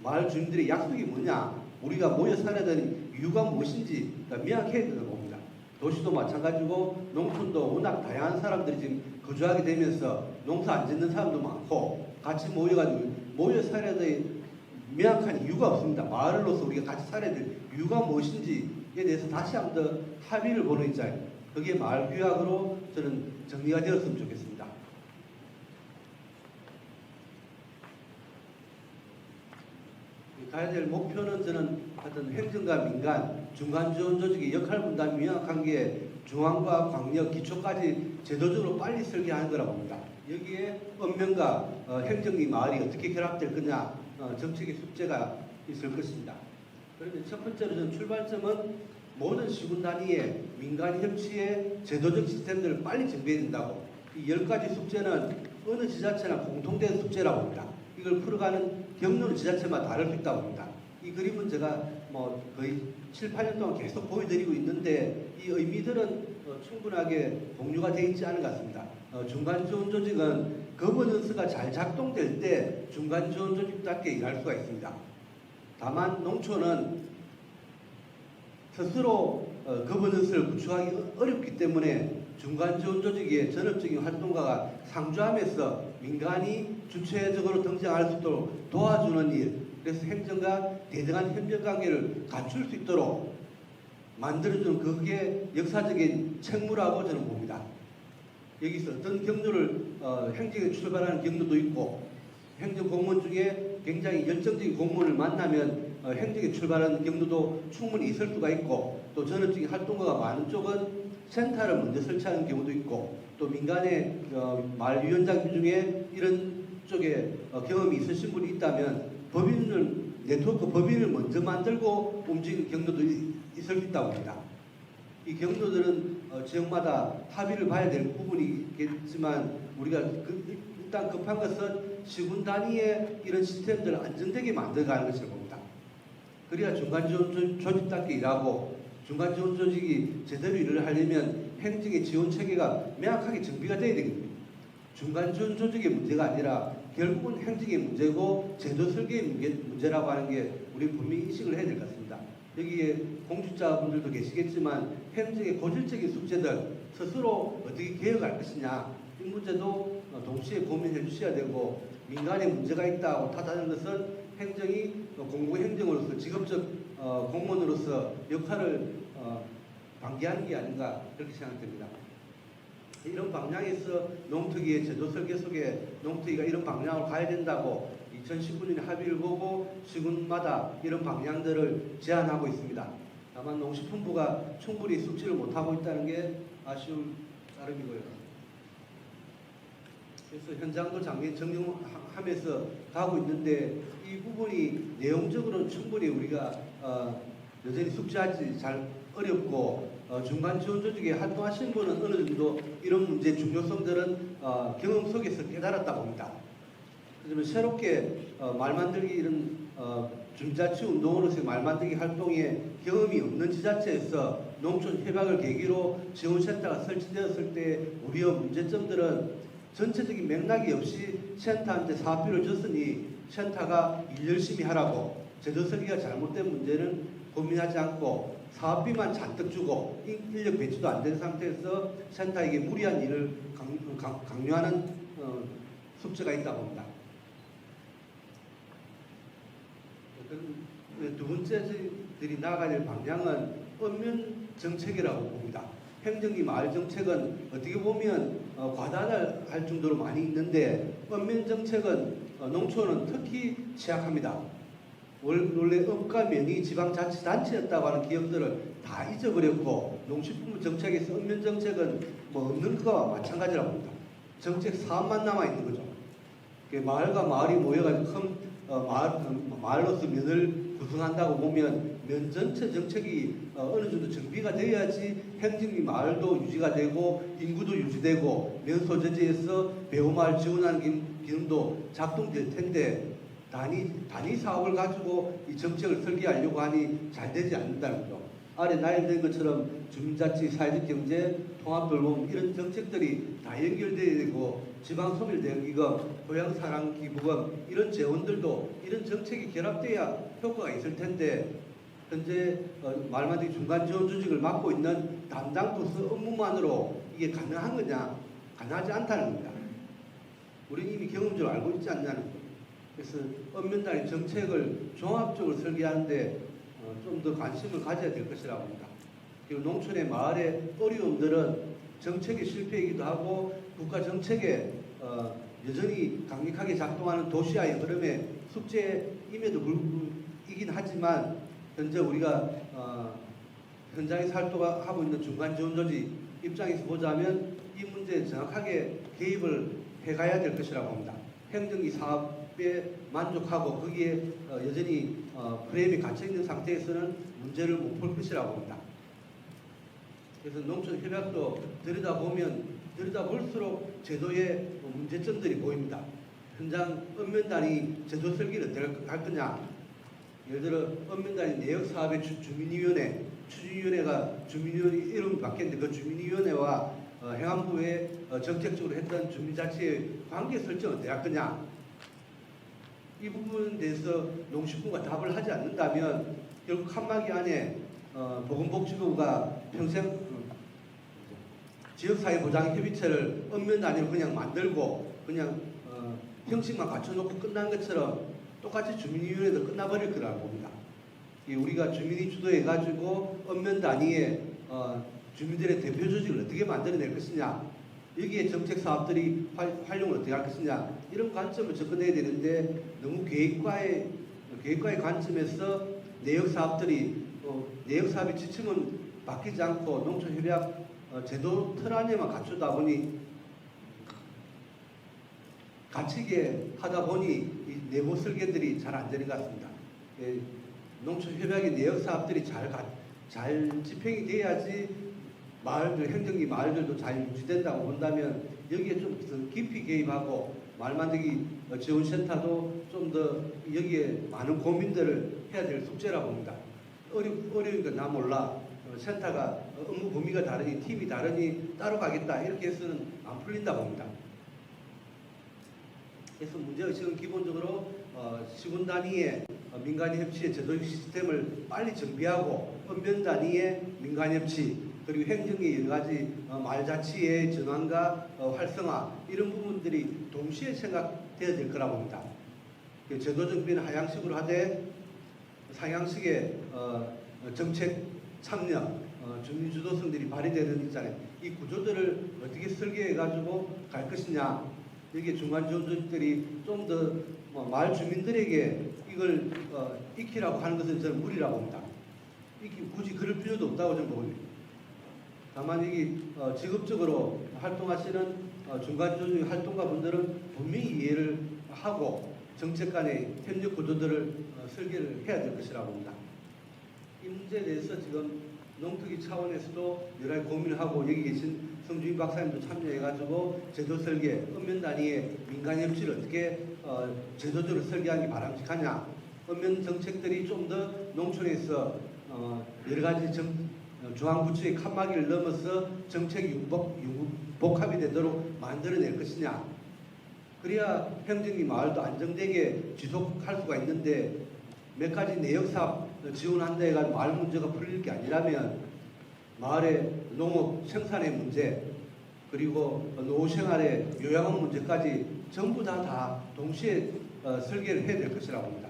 마을 주민들의 약속이 뭐냐, 우리가 모여 살아야 되는 이유가 무엇인지 명확해야 된다고 봅니다. 도시도 마찬가지고 농촌도 워낙 다양한 사람들이 지금 거주하게 되면서 농사 안 짓는 사람도 많고 같이 모여 살아야 될 명확한 이유가 없습니다. 마을로서 우리가 같이 살아야 될 이유가 무엇인지에 대해서 다시 한번 더 합의를 보는 입장, 그게 마을 규약으로 저는 정리가 되었으면 좋겠습니다. 가야 될 목표는 저는 하여튼 행정과 민간, 중간 지원 조직의 역할 분담이 명확한 게 중앙과 광역, 기초까지 제도적으로 빨리 설계하는 거라고 봅니다. 여기에 읍면과 행정이 마을이 어떻게 결합될 거냐, 정책의 숙제가 있을 것입니다. 그러면 첫 번째로 저는 출발점은 모든 시군 단위의 민간 협치의 제도적 시스템들을 빨리 정비해야 된다고. 이 10가지 숙제는 어느 지자체나 공통된 숙제라고 봅니다. 이걸 풀어가는 경로는 지자체마다 다를 수 있다고 봅니다. 이 그림은 제가 거의 7, 8년 동안 계속 보여드리고 있는데 이 의미들은 충분하게 공유가 되어 있지 않은 것 같습니다. 중간 지원 조직은 거버넌스가 잘 작동될 때 중간 지원 조직답게 일할 수가 있습니다. 다만 농촌은 스스로 거버넌스를 구축하기 어렵기 때문에 중간 지원 조직의 전업적인 활동가가 상주하면서 민간이 주체적으로 등장할 수 있도록 도와주는 일, 그래서 행정과 대등한 협력 관계를 갖출 수 있도록 만들어주는 그게 역사적인 책무라고 저는 봅니다. 여기서 어떤 경로를 행정에 출발하는 경로도 있고 행정 공무원 중에 굉장히 열정적인 공무원을 만나면 행정에 출발하는 경로도 충분히 있을 수가 있고 또 전업적인 활동가가 많은 쪽은 센터를 먼저 설치하는 경우도 있고 또 민간의 마을위원장 중에 이런 쪽에 경험이 있으신 분이 있다면 네트워크 법인을 먼저 만들고 움직이는 경로도 있을 수 있다고 봅니다. 이 경로들은 지역마다 합의를 봐야 될 부분이겠지만 우리가 일단 급한 것은 시군 단위의 이런 시스템들을 안정되게 만들어가는 것을 봅니다. 그래야 중간지원 조직답게 일하고 중간지원 조직이 제대로 일을 하려면 행정의 지원 체계가 명확하게 정비가 되어야 되거든요. 중간지원 조직의 문제가 아니라 결국은 행정의 문제고 제도 설계의 문제라고 하는 게 우리 분명히 인식을 해야 될 것 같습니다. 여기에 공직자분들도 계시겠지만 행정의 고질적인 숙제들 스스로 어떻게 개혁할 것이냐 이 문제도 동시에 고민해 주셔야 되고 민간에 문제가 있다고 탓하는 것은 행정이 공공행정으로서 직업적 공무원으로서 역할을 방기하는 게 아닌가 그렇게 생각됩니다. 이런 방향에서 농특위의 제도 설계 속에 농특위가 이런 방향으로 가야 된다고 2019년에 합의를 보고 시군마다 이런 방향들을 제안하고 있습니다. 다만 농식품부가 충분히 숙지를 못하고 있다는 게 아쉬운 따름이고요. 그래서 현장도 장기 정리하면서 가고 있는데 이 부분이 내용적으로는 충분히 우리가 여전히 숙지하지 잘 어렵고 중간 지원 조직에 활동하신 분은 어느 정도 이런 문제의 중요성들은 경험 속에서 깨달았다 봅니다. 그러면 새롭게 말 만들기 이런 주민자치 운동으로서의 말 만들기 활동에 경험이 없는 지자체에서 농촌 협약을 계기로 지원센터가 설치되었을 때 우리의 문제점들은 전체적인 맥락이 없이 센터한테 사업비를 줬으니 센터가 일 열심히 하라고 제도 설계가 잘못된 문제는 고민하지 않고 사업비만 잔뜩 주고 인력 배치도 안 된 상태에서 센터에게 무리한 일을 강요하는 숙제가 있다고 봅니다. 두 번째들이 나아가야 될 방향은 엄면 정책이라고 봅니다. 행정기 마을 정책은 어떻게 보면 과단할 정도로 많이 있는데 엄면 정책은 농촌은 특히 취약합니다. 원래 업과 면이 지방자치단체였다고 하는 기억들을 다 잊어버렸고 농식품 정책에서 엄면 정책은 뭐 없는 것과 마찬가지라고 봅니다. 정책 사업만 남아있는 거죠. 마을과 마을이 모여가지고 큰 마을로서 면을 구성한다고 보면 면 전체 정책이 어느 정도 정비가 돼야지 행정이 마을도 유지가 되고 인구도 유지되고 면 소재지에서 배우마을 지원하는 기능도 작동될 텐데 단위 사업을 가지고 이 정책을 설계하려고 하니 잘 되지 않는다는 거죠. 아래 나열된 것처럼 주민자치, 사회적 경제, 통합돌봄 이런 정책들이 다 연결되어야 되고 지방소멸대응기금, 고향사랑기부금 이런 재원들도 이런 정책이 결합돼야 효과가 있을 텐데 현재 말만드기 중간지원 조직을 맡고 있는 담당 부서 업무만으로 이게 가능한 거냐? 가능하지 않다는 겁니다. 우리는 이미 경험적으로 알고 있지 않냐는 거예요. 그래서 엄면단위 정책을 종합적으로 설계하는데 좀 더 관심을 가져야 될 것이라고 합니다. 그리고 농촌의 마을의 어려움들은 정책의 실패이기도 하고 국가 정책에 여전히 강력하게 작동하는 도시화의 흐름의 숙제임에도 불구이긴 하지만 현재 우리가 현장에서 활동하고 있는 중간지원조직 입장에서 보자면 이 문제에 정확하게 개입을 해가야 될 것이라고 합니다. 행정기 사업에 만족하고 거기에 여전히 프레임이 갇혀있는 상태에서는 문제를 못 풀 것이라고 합니다. 그래서 농촌 협약도 들여다볼수록 제도의 문제점들이 보입니다. 현장 엄면단위 제도 설계를 어떻게 할 거냐. 예를 들어 엄면단위 내역사업의 주민위원회, 추진위원회가 주민위원회 이름이 바뀌었는데 그 주민위원회와 행안부에 정책적으로 했던 주민자치의 관계 설정은 어떻게 할 거냐. 이 부분에 대해서 농식부가 답을 하지 않는다면 결국 칸막이 안에 보건복지부가 평생 지역사회보장협의체를 읍면 단위로 그냥 만들고 그냥 형식만 갖춰놓고 끝난 것처럼 똑같이 주민위원회도 끝나버릴 거라고 봅니다. 우리가 주민이 주도해가지고 읍면 단위의 주민들의 대표 조직을 어떻게 만들어낼 것이냐, 여기에 정책 사업들이 활용을 어떻게 할 것이냐, 이런 관점을 접근해야 되는데 너무 계획과의 관점에서 내역 사업들이 내역 사업의 지침은 바뀌지 않고 농촌협약 제도 틀 안에만 갖추다 보니 갇히게 하다 보니 이 내부 설계들이 잘 안 되는 것 같습니다. 농촌협약의 내역 사업들이 잘 집행이 돼야지 마을들, 행정기 마을들도 잘 유지된다고 본다면 여기에 좀 더 깊이 개입하고 마을만들기 지원센터도 좀 더 여기에 많은 고민들을 해야 될 숙제라고 봅니다. 어려우니까 나 몰라. 센터가 업무 범위가 다르니 팀이 다르니 따로 가겠다 이렇게 해서는 안 풀린다고 봅니다. 그래서 문제의식은 기본적으로 시군 단위의 민간협치의 제도 시스템을 빨리 정비하고 읍면 단위의 민간협치 그리고 행정의 여러 가지 말자치의 전환과 활성화 이런 부분들이 동시에 생각되어야 될 거라고 봅니다. 제도 정비는 하향식으로 하되 상향식의 정책 참여, 주민주도성들이 발휘되는 있잖아요. 이 구조들을 어떻게 설계해가지고 갈 것이냐. 여기에 중간지원조직들이 좀 더 마을 주민들에게 이걸 익히라고 하는 것은 저는 무리라고 봅니다. 굳이 그럴 필요도 없다고 저는 보거든요. 다만 여기 직업적으로 활동하시는 중간지원조직 활동가 분들은 분명히 이해를 하고 정책 간의 협력 구조들을 설계를 해야 될 것이라고 봅니다. 이 문제에 대해서 지금 농특위 차원에서도 여러 가지 고민을 하고 여기 계신 성주인 박사님도 참여해가지고 제도 설계, 읍면 단위의 민간협치를 어떻게 제도적으로 설계하는 게 바람직하냐, 읍면 정책들이 좀 더 농촌에서 여러 가지 중앙부처의 칸막이를 넘어서 정책이 복합이 되도록 만들어낼 것이냐, 그래야 행정이 마을도 안정되게 지속할 수가 있는데 몇 가지 내역사업 지원한다 해가지고 마을 문제가 풀릴 게 아니라면 마을의 농업 생산의 문제 그리고 노후생활의 요양원 문제까지 전부 다 동시에 설계를 해야 될 것이라고 봅니다.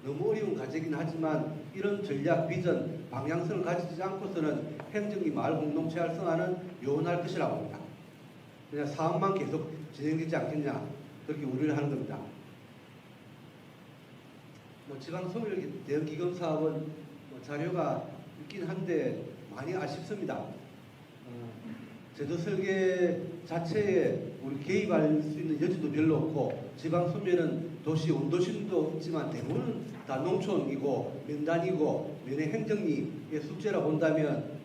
너무 어려운 과제이긴 하지만 이런 전략, 비전, 방향성을 가지지 않고서는 행정이 마을 공동체 활성화는 요원할 것이라고 봅니다. 그냥 사업만 계속 진행되지 않겠냐 그렇게 우려를 하는 겁니다. 지방소멸 대형기금 사업은 자료가 있긴 한데 많이 아쉽습니다. 제도 설계 자체에 우리 개입할 수 있는 여지도 별로 없고 지방소멸은 도시 원도심도 없지만 대부분은 다 농촌이고 면단이고 면의 행정리의 숙제라 본다면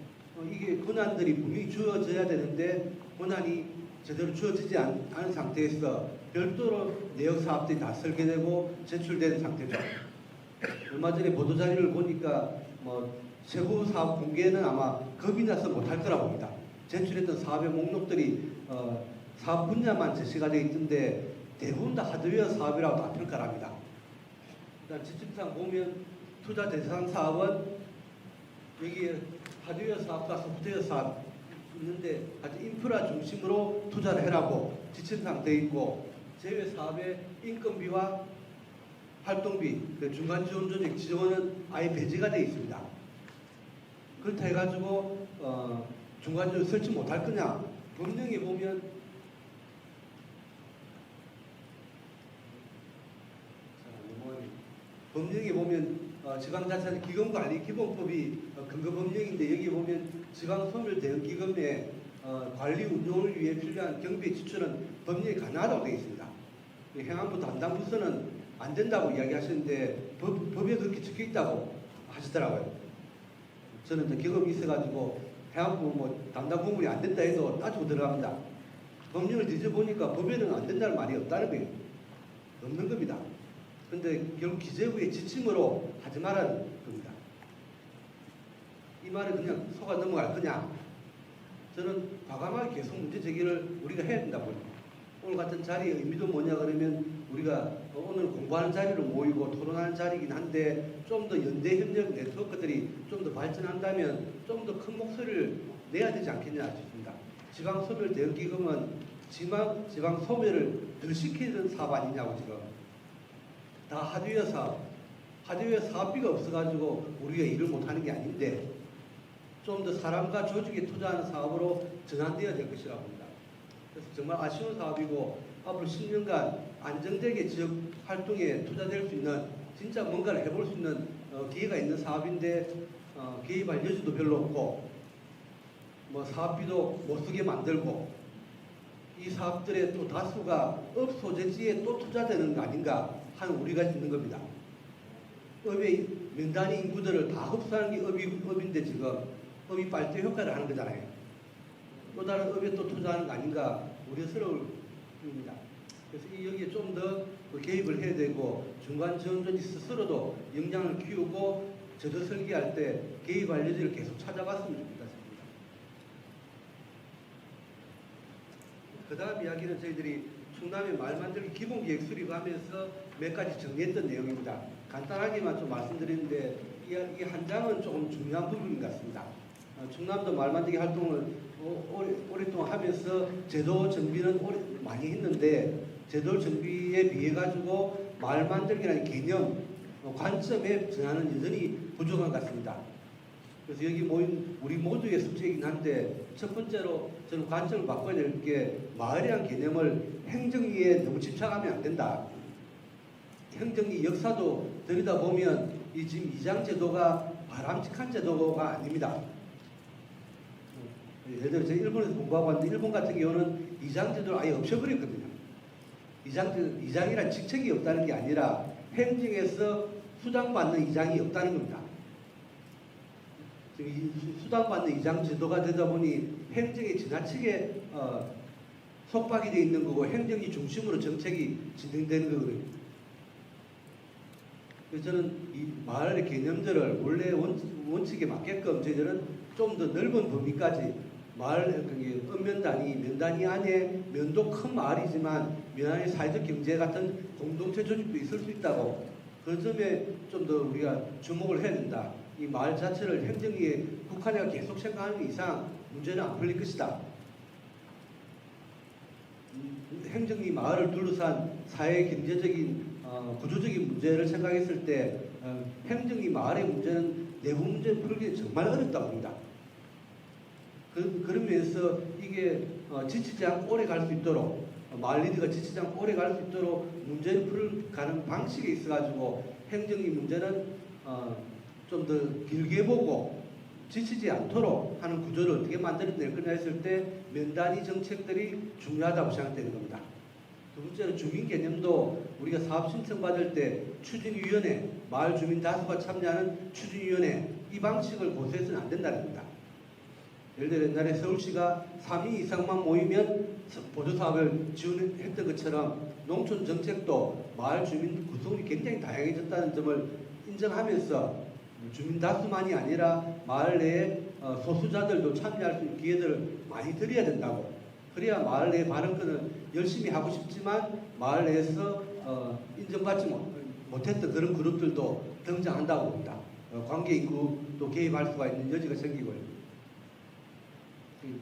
이게 권한들이 분명히 주어져야 되는데 권한이 제대로 주어지지 않은 상태에서 별도로 내역 사업들이 다 설계되고 제출된 상태죠. 얼마 전에 보도자료를 보니까 세부 사업 공개는 아마 겁이 나서 못할 거라고 봅니다. 제출했던 사업의 목록들이 사업 분야만 제시가 되어 있던데 대부분 다 하드웨어 사업이라고 다 평가를 합니다. 일단 지침상 보면 투자 대상 사업은 여기에 하드웨어 사업과 소프트웨어 사업 있는데 아주 인프라 중심으로 투자를 해라고 지침상 되어 있고 제외 사업의 인건비와 활동비, 중간지원조직 지원은 아예 배제가 되어 있습니다. 그렇다 해가지고 중간지원 설치 못할 거냐? 법령에 보면 지방자치기금관리기본법이 근거법령인데 여기 보면 지방소멸 대응기금의 관리 운영을 위해 필요한 경비 지출은 법령에 가능하다고 되어 있습니다. 행안부 담당 부서는 안 된다고 이야기하시는데 법에 그렇게 적혀 있다고 하시더라고요. 저는 경험이 있어가지고 행안부 담당 부문이 안 된다 해도 따지고 들어갑니다. 법령을 뒤져보니까 법에는 안 된다는 말이 없다는 거예요. 없는 겁니다. 근데 결국 기재부의 지침으로 하지 말라는 겁니다. 이 말은 그냥 속아 넘어갈 거냐? 저는 과감하게 계속 문제 제기를 우리가 해야 된다고 봅니다. 오늘 같은 자리의 의미도 뭐냐 그러면 우리가 오늘 공부하는 자리로 모이고 토론하는 자리이긴 한데 좀 더 연대 협력 네트워크들이 좀 더 발전한다면 좀 더 큰 목소리를 내야 되지 않겠냐 싶습니다. 지방소멸대응기금은 지방 소멸을 더 시키는 사업 아니냐고 지금. 다 하드웨어 사업. 하드웨어 사업비가 없어가지고 우리가 일을 못하는 게 아닌데 좀 더 사람과 조직에 투자하는 사업으로 전환되어야 될 것이라고 봅니다. 그래서 정말 아쉬운 사업이고 앞으로 10년간 안정되게 지역 활동에 투자될 수 있는 진짜 뭔가를 해볼 수 있는 기회가 있는 사업인데 개입할 여지도 별로 없고 뭐 사업비도 못 쓰게 만들고 이 사업들의 또 다수가 업 소재지에 또 투자되는 거 아닌가 하는 우리가 있는 겁니다. 업의 몇 단위 인구들을 다 흡수하는 게 업인데 지금 업이 빨대 효과를 하는 거잖아요. 또 다른 업에 또 투자하는 거 아닌가 우려스러울 뿐입니다. 그래서 여기에 좀 더 개입을 해야 되고 중간 지원조직 스스로도 역량을 키우고 저도 설계할 때 개입할 여지를 계속 찾아봤으면 좋겠다 싶습니다. 그 다음 이야기는 저희들이 충남의 말 만들기 기본기획 수립하면서 몇 가지 정리했던 내용입니다. 간단하게만 좀 말씀드리는데 이 한 장은 조금 중요한 부분인 것 같습니다. 충남도 말 만들기 활동을 오랫동안 하면서 제도 정비는 많이 했는데 제도 정비에 비해 가지고 말 만들기라는 개념, 관점의 전환은 여전히 부족한 것 같습니다. 그래서 여기 모인 우리 모두의 숙제이긴 한데 첫 번째로 저는 관점을 바꿔야 될 게 마을이라는 개념을 행정위에 너무 집착하면 안 된다. 행정위 역사도 들여다보면 이 지금 이장 제도가 바람직한 제도가 아닙니다. 예를 들어 제가 일본에서 공부하고 왔는데 일본 같은 경우는 이장 제도를 아예 없애버렸거든요. 이장이란 직책이 없다는 게 아니라 행정에서 수당받는 이장이 없다는 겁니다. 지금 수당받는 이장 제도가 되다 보니 행정이 지나치게 속박이 되어 있는 거고 행정이 중심으로 정책이 진행되는 거거든요. 그래서 저는 이 마을의 개념들을 원래 원칙에 맞게끔 저희들은 좀 더 넓은 범위까지 마을 읍면단위, 면단위 안에 면도 큰 마을이지만 면 안에 사회적 경제 같은 공동체 조직도 있을 수 있다고 그 점에 좀 더 우리가 주목을 해야 된다. 이 마을 자체를 행정위에 국한해가 계속 생각하는 이상 문제는 안 풀릴 것이다. 행정위 마을을 둘러싼 사회 경제적인 구조적인 문제를 생각했을 때 행정위 마을의 문제는 내부 문제를 풀기 정말 어렵다고 봅니다. 그런 면에서 이게 지치지 않고 오래 갈 수 있도록 마을 리드가 지치지 않고 오래 갈 수 있도록 문제를 풀어가는 방식에 있어가지고 행정위 문제는 좀 더 길게 보고 지치지 않도록 하는 구조를 어떻게 만들어낼 거냐 했을 때 면단위 정책들이 중요하다고 생각되는 겁니다. 두 번째로 주민 개념도 우리가 사업 신청 받을 때 추진위원회, 마을 주민 다수가 참여하는 추진위원회 이 방식을 고수해서는 안 된다는 겁니다. 예를 들어 옛날에 서울시가 3인 이상만 모이면 보조사업을 지원했던 것처럼 농촌 정책도 마을 주민 구성이 굉장히 다양해졌다는 점을 인정하면서 주민 다수만이 아니라 마을 내에 소수자들도 참여할 수 있는 기회들을 많이 드려야 된다고. 그래야 마을 내의 발언권을 열심히 하고 싶지만 마을 내에서 인정받지 못했던 그런 그룹들도 등장한다고 봅니다. 관계 인구도 개입할 수가 있는 여지가 생기고요.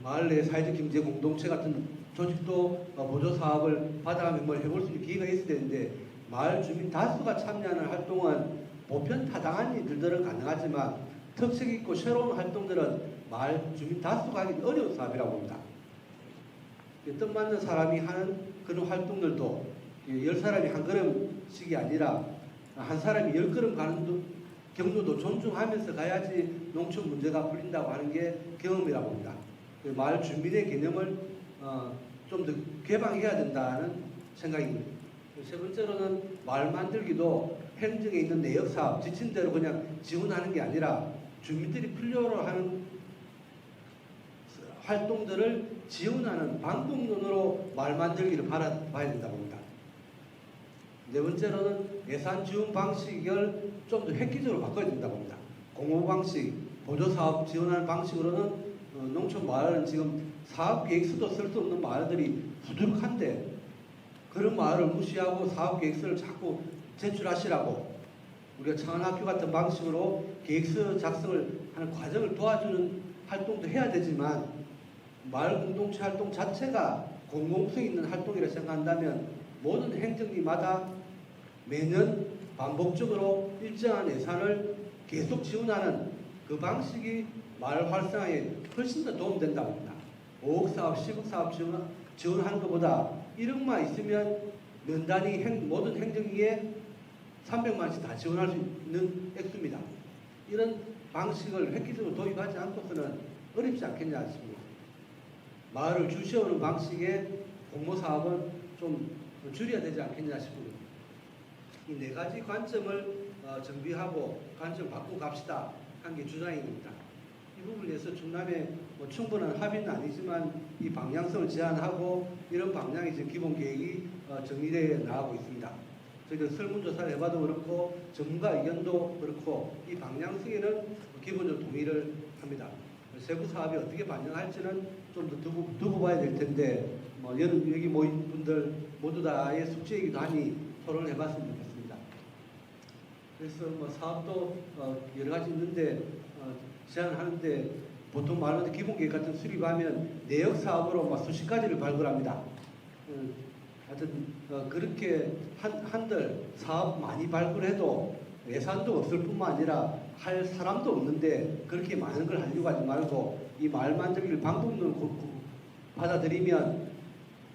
마을 내 사회적 경제 공동체 같은 조직도 보조 사업을 받아가며 뭘 해볼 수 있는 기회가 있어야 되는데 마을 주민 다수가 참여하는 활동은 보편타당한 일들은 가능하지만 특색 있고 새로운 활동들은 마을 주민 다수가 하기 어려운 사업이라고 봅니다. 뜻맞는 사람이 하는 그런 활동들도 10사람이 한 걸음씩이 아니라 한 사람이 10걸음 가는 경로도 존중하면서 가야지 농촌 문제가 풀린다고 하는 게 경험이라고 봅니다. 마을 주민의 개념을 좀 더 개방해야 된다는 생각입니다. 세 번째로는 마을 만들기도 행정에 있는 내역사업 지친 대로 그냥 지원하는 게 아니라 주민들이 필요로 하는 활동들을 지원하는 방법론으로 마을 만들기를 봐야 된다고 봅니다. 네 번째로는 예산 지원 방식을 좀 더 획기적으로 바꿔야 된다고 봅니다. 공모 방식, 보조사업 지원하는 방식으로는 농촌 마을은 지금 사업계획서도 쓸 수 없는 마을들이 부족한데 그런 마을을 무시하고 사업 계획서를 자꾸 제출하시라고 우리가 창안학교 같은 방식으로 계획서 작성을 하는 과정을 도와주는 활동도 해야 되지만 마을 공동체 활동 자체가 공공성 있는 활동이라 생각한다면 모든 행정기마다 매년 반복적으로 일정한 예산을 계속 지원하는 그 방식이 마을 활성화에 훨씬 더 도움된다고 합니다. 5억 사업, 10억 사업 지원하는 것보다 1억만 있으면 면단위 모든 행정기에 300만 원씩 다 지원할 수 있는 액수입니다. 이런 방식을 획기적으로 도입하지 않고서는 어렵지 않겠냐 싶습니다. 마을을 주시오는 방식의 공모사업은 좀 줄여야 되지 않겠냐 싶습니다. 이 네 가지 관점을 정비하고 관점 바꾸고 갑시다 한 게 주장입니다. 이 부분에서 충남의 충분한 합의는 아니지만 이 방향성을 제안하고 이런 방향이 지금 기본 계획이 정리되어 나가고 있습니다. 저희들 설문조사를 해봐도 그렇고 전문가 의견도 그렇고 이 방향성에는 기본적으로 동의를 합니다. 세부 사업이 어떻게 반영할지는 좀 더 두고 봐야 될 텐데 여기 모인 분들 모두 다의 숙제이기도 하니 토론을 해봤으면 좋겠습니다. 그래서 사업도 여러 가지 있는데 제안하는데 보통 말하는 기본 계획 같은 수립하면 내역 사업으로 수십 가지를 발굴합니다. 하여튼 그렇게 한들 사업 많이 발굴해도 예산도 없을 뿐만 아니라 할 사람도 없는데 그렇게 많은 걸 하려고 하지 말고 이 마을 만들기를 방법론을 받아들이면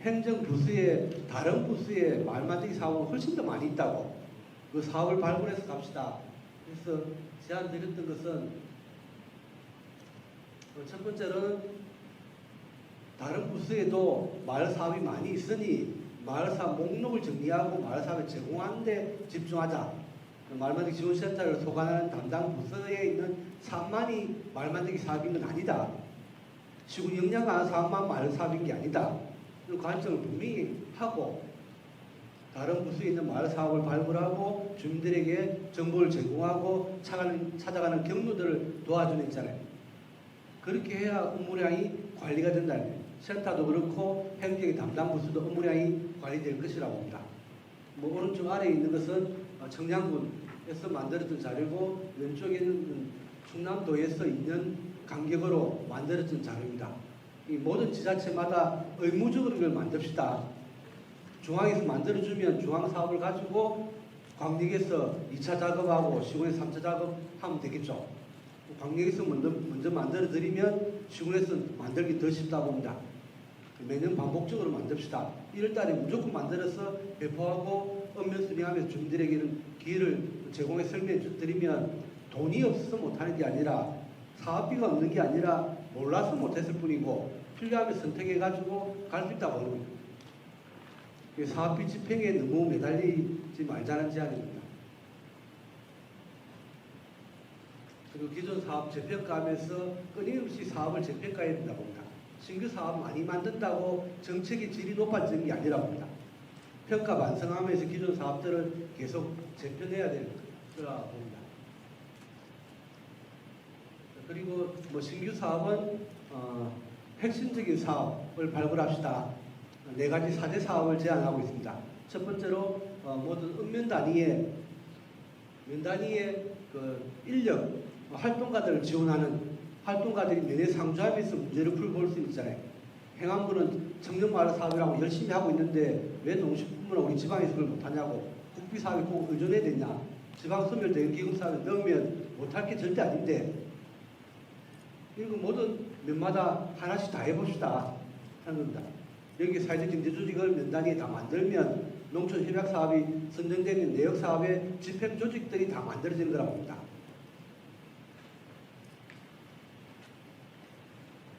행정부서에 다른 부서에 마을 만들기 사업은 훨씬 더 많이 있다고 그 사업을 발굴해서 갑시다. 그래서 제안 드렸던 것은 첫 번째로는 다른 부서에도 마을 사업이 많이 있으니 마을 사업 목록을 정리하고 마을 사업을 제공하는 데 집중하자. 말만들기 지원센터를 소관하는 담당 부서에 있는 사업만이 말만들기 사업인 건 아니다. 시군 역량한 사업만 마을 사업인 게 아니다. 이 관점을 분명히 하고 다른 부서에 있는 마을 사업을 발굴하고 주민들에게 정보를 제공하고 찾아가는 경로들을 도와주는 있잖아요. 그렇게 해야 업무량이 관리가 된다는 거예요. 센터도 그렇고 행정의 담당 부서도 업무량이 관리될 것이라고 봅니다. 오른쪽 아래에 있는 것은 청량군에서 만들었던 자료고 왼쪽에는 충남도에서 2년 간격으로 만들었던 자료입니다. 이 모든 지자체마다 의무적으로 이걸 만듭시다. 중앙에서 만들어주면 중앙사업을 가지고 광역에서 2차 작업하고 시군에서 3차 작업하면 되겠죠. 광역에서 먼저 만들어드리면 시군에서 만들기 더 쉽다고 봅니다. 매년 반복적으로 만듭시다. 1월달에 무조건 만들어서 배포하고 읍면 수령하면서 주민들에게는 기회를 제공해 설명해 드리면 돈이 없어서 못하는 게 아니라 사업비가 없는 게 아니라 몰라서 못했을 뿐이고 필요하면 선택해가지고 갈 수 있다고 하는 겁니다. 사업비 집행에 너무 매달리지 말자는 제안입니다. 그리고 기존 사업 재평가하면서 끊임없이 사업을 재평가해야 된다고 봅니다. 신규 사업 많이 만든다고 정책의 질이 높아지는 게 아니라고 봅니다. 평가 반성하면서 기존 사업들을 계속 재편해야 될 거라고 봅니다. 그리고 신규 사업은 핵심적인 사업을 발굴합시다. 네 가지 4대 사업을 제안하고 있습니다. 첫 번째로 모든 읍면 단위의 그 인력 활동가들을 지원하는 활동가들이 면회 상주하면서 문제를 풀고 올 수 있잖아요. 행안부는 청년마을 사업이라고 열심히 하고 있는데 왜 농식품이나 우리 지방에서 그걸 못하냐고. 국비 사업에 꼭 의존해야 되냐. 지방소멸대기금 사업에 넣으면 못할 게 절대 아닌데 이거 모든 면마다 하나씩 다 해봅시다 하는 겁니다. 여기 사회적 경제조직을 면 단위에 다 만들면 농촌협약사업이 선정되는 내역사업의 집행조직들이 다 만들어지는 거라고 봅니다.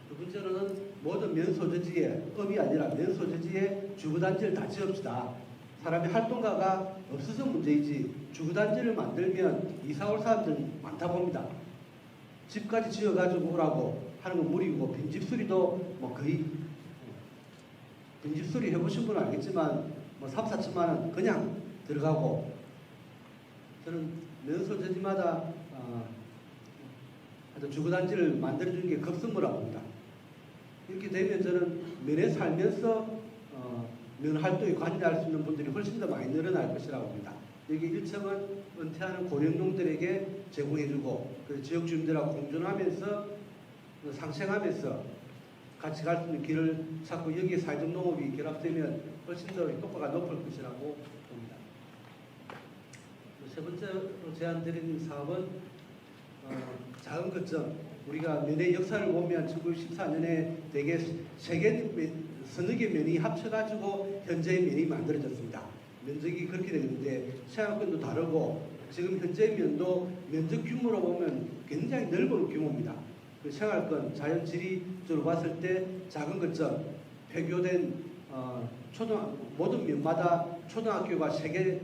두 번째로는 모든 면소재지에 업이 아니라 면소재지에 주거단지를 다 지읍시다. 사람이 활동가가 없어서 문제이지 주거단지를 만들면 이사올 사람들 많다 봅니다. 집까지 지어가지고 오라고 하는 건 무리고 빈집수리도 거의 빈집수리 해보신 분은 알겠지만 3, 4천만 원 그냥 들어가고 저는 면소재지마다 주거단지를 만들어주는 게 급선무라고 봅니다. 이렇게 되면 저는 면에 살면서 면 활동에 관여할 수 있는 분들이 훨씬 더 많이 늘어날 것이라고 봅니다. 여기 1층은 은퇴하는 고령농들에게 제공해주고 그 지역 주민들하고 공존하면서 상생하면서 같이 갈 수 있는 길을 찾고 여기에 사회적 농업이 결합되면 훨씬 더 효과가 높을 것이라고 봅니다. 세 번째로 제안드린 사업은 작은 거점. 우리가 면의 역사를 보면 1914년에 대개 서너 개 면이 합쳐가지고 현재의 면이 만들어졌습니다. 면적이 그렇게 되는데 생활권도 다르고 지금 현재 면도 면적 규모로 보면 굉장히 넓은 규모입니다. 그 생활권, 자연 지리적으로 봤을 때 작은 거점, 폐교된 모든 면마다 초등학교가 3개,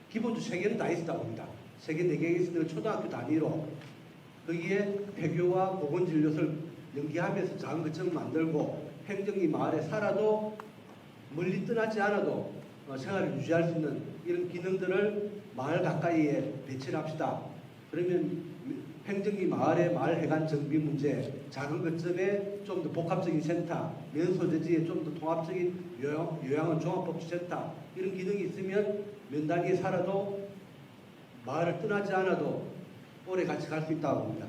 기본적으로 3개는 다 있었다고 봅니다. 3개, 4개 있었는데 초등학교 단위로 거기에 폐교와 보건진료소를 연계하면서 작은 거점을 만들고 행정이 마을에 살아도 멀리 떠나지 않아도 생활을 유지할 수 있는 이런 기능들을 마을 가까이에 배치를 합시다. 그러면 행정이 마을의 마을 해관 정비 문제, 작은 거점에 좀 더 복합적인 센터, 면 소재지에 좀 더 통합적인 요양원 종합복지센터 이런 기능이 있으면 면 단위에 살아도 마을을 떠나지 않아도 오래 같이 갈 수 있다고 봅니다.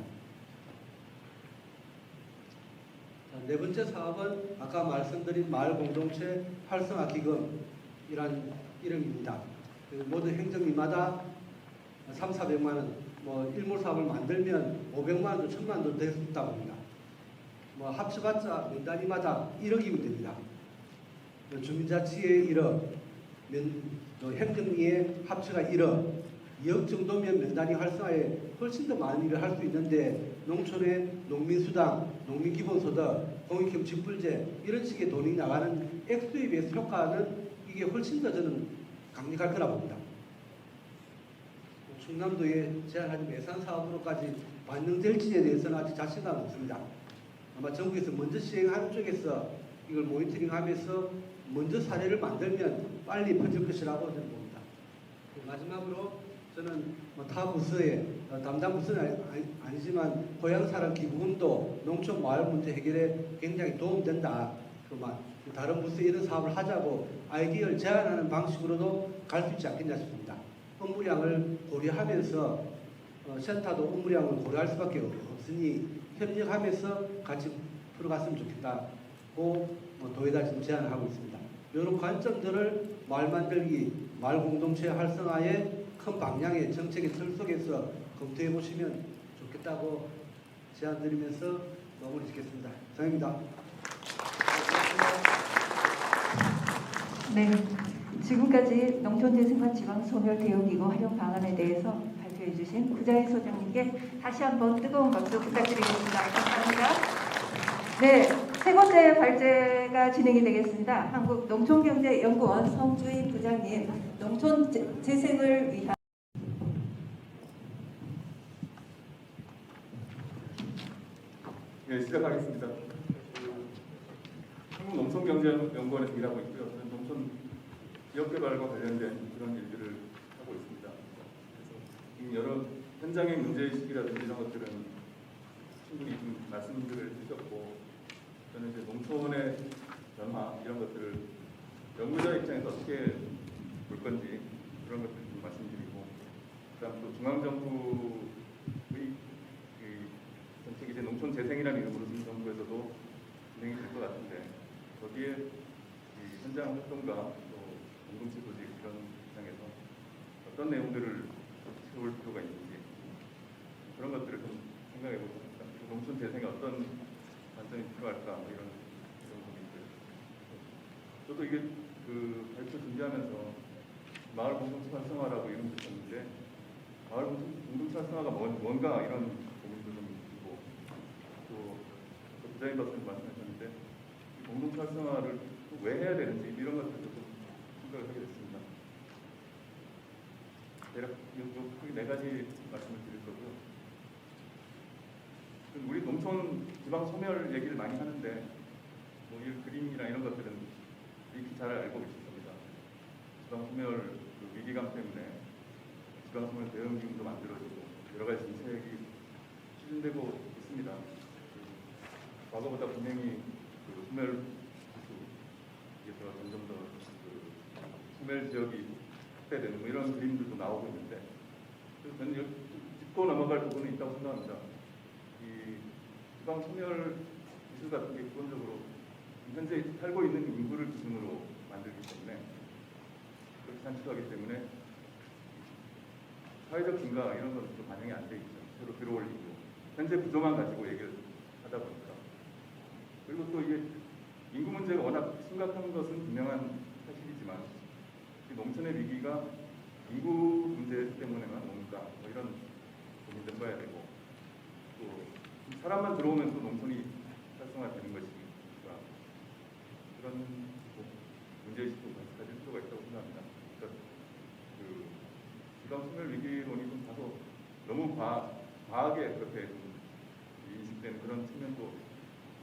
네 번째 사업은 아까 말씀드린 마을 공동체 활성화 기금이란 이름입니다. 모든 행정위마다 3,400만 원, 일몰 사업을 만들면 500만 원도 1,000만 원도 될 수 있다고 합니다. 합쳐봤자 면 단위마다 1억이면 됩니다. 주민자치의 1억, 행정위의 합쳐가 1억, 2억 정도면 면 단위 활성화에 훨씬 더 많은 일을 할 수 있는데 농촌의 농민수당, 농민기본소득, 공익형 직불제 이런 식의 돈이 나가는 액수에 비해서 효과는 이게 훨씬 더 저는 강력할 거라고 봅니다. 충남도에 제안한 예산사업으로까지 반영될지에 대해서는 아직 자신감 없습니다. 아마 정부에서 먼저 시행하는 쪽에서 이걸 모니터링하면서 먼저 사례를 만들면 빨리 퍼질 것이라고 저는 봅니다. 마지막으로 저는 타 부서에 담당 부서는 아니지만 고향사랑 기부금도 농촌 마을 문제 해결에 굉장히 도움된다. 다른 부서에 이런 사업을 하자고 아이디어를 제안하는 방식으로도 갈 수 있지 않겠냐 싶습니다. 업무량을 고려하면서 센터도 업무량을 고려할 수밖에 없으니 협력하면서 같이 풀어갔으면 좋겠다고 도에다 지금 제안을 하고 있습니다. 이런 관점들을 마을 만들기, 마을 공동체 활성화의 큰 방향의 정책의 틀 속에서 검토해 보시면 좋겠다고 제안드리면서 마무리 짓겠습니다. 이상입니다. 네, 지금까지 농촌재생과 지방소멸대응기구 활용 방안에 대해서 발표해 주신 구자희 소장님께 다시 한번 뜨거운 박수 부탁드리겠습니다. 감사합니다. 네, 세 번째 발제가 진행이 되겠습니다. 한국농촌경제연구원 성주희 부장님, 농촌재생을 위한 네, 시작하겠습니다. 한국농촌경제연구원에서 일하고 있고요. 저는 농촌 지역개발과 관련된 그런 일들을 하고 있습니다. 그래서 여러 현장의 문제의식이라든지 이런 것들은 충분히 좀 말씀들을 주셨고, 저는 이제 농촌의 변화 이런 것들을 연구자 입장에서 어떻게 볼 건지 그런 것들을 좀 말씀드리고, 그다음 또 중앙정부의 정책이 이제 농촌 재생이라는 이름으로 지금 정부에서도 진행이 될 것 같은데, 거기에 이 현장 활동과 또 공동체 조직 이런 입장에서 어떤 내용들을 세울 필요가 있는지 그런 것들을 좀 생각해 보겠습니다. 농촌 재생에 어떤 관점이 필요할까 이런 고민들. 저도 이게 그 발표 준비하면서 마을 공동체 활성화라고 이름 붙였는데 마을 공동체 활성화가 뭔가 이런 고민도 좀 있고, 또 부장님 같은 말씀하셨는데 공동체 활성화를 왜 해야 되는지 이런 것들도 좀 생각을 하게 됐습니다. 대략 크게 4가지 말씀을 드릴 거고요. 우리 농촌 지방 소멸 얘기를 많이 하는데 이 그림이나 이런 것들은 익히 잘 알고 계실 겁니다. 지방 소멸 위기감 때문에 지방 소멸 대응 기금도 만들어지고 여러 가지 정책이 추진되고 있습니다. 과거보다 분명히 소멸 점점 더 소멸 지역이 확대되는 뭐 이런 그림들도 나오고 있는데 그래서 저는 짚고 넘어갈 부분은 있다고 생각합니다. 이 지방 소멸 기술 같은 게 기본적으로 현재 살고 있는 인구를 기준으로 만들기 때문에 그렇게 산출하기 때문에 사회적 증가 이런 것도 반영이 안 돼 있죠. 새로 들어올 인구 현재 구조만 가지고 얘기를 하다 보니까 그리고 또 이게 인구 문제가 워낙 심각한 것은 분명한 사실이지만 이 농촌의 위기가 인구 문제 때문에만 오는가 뭐 이런 고민도 해봐야 되고 또 사람만 들어오면 또 농촌이 활성화되는 것이니까 그런 문제의식도 가질 필요가 있다고 생각합니다. 그러니까 그 지방 소멸 위기론이 좀 다소 너무 과하게 그렇게 좀 인식되는 그런 측면도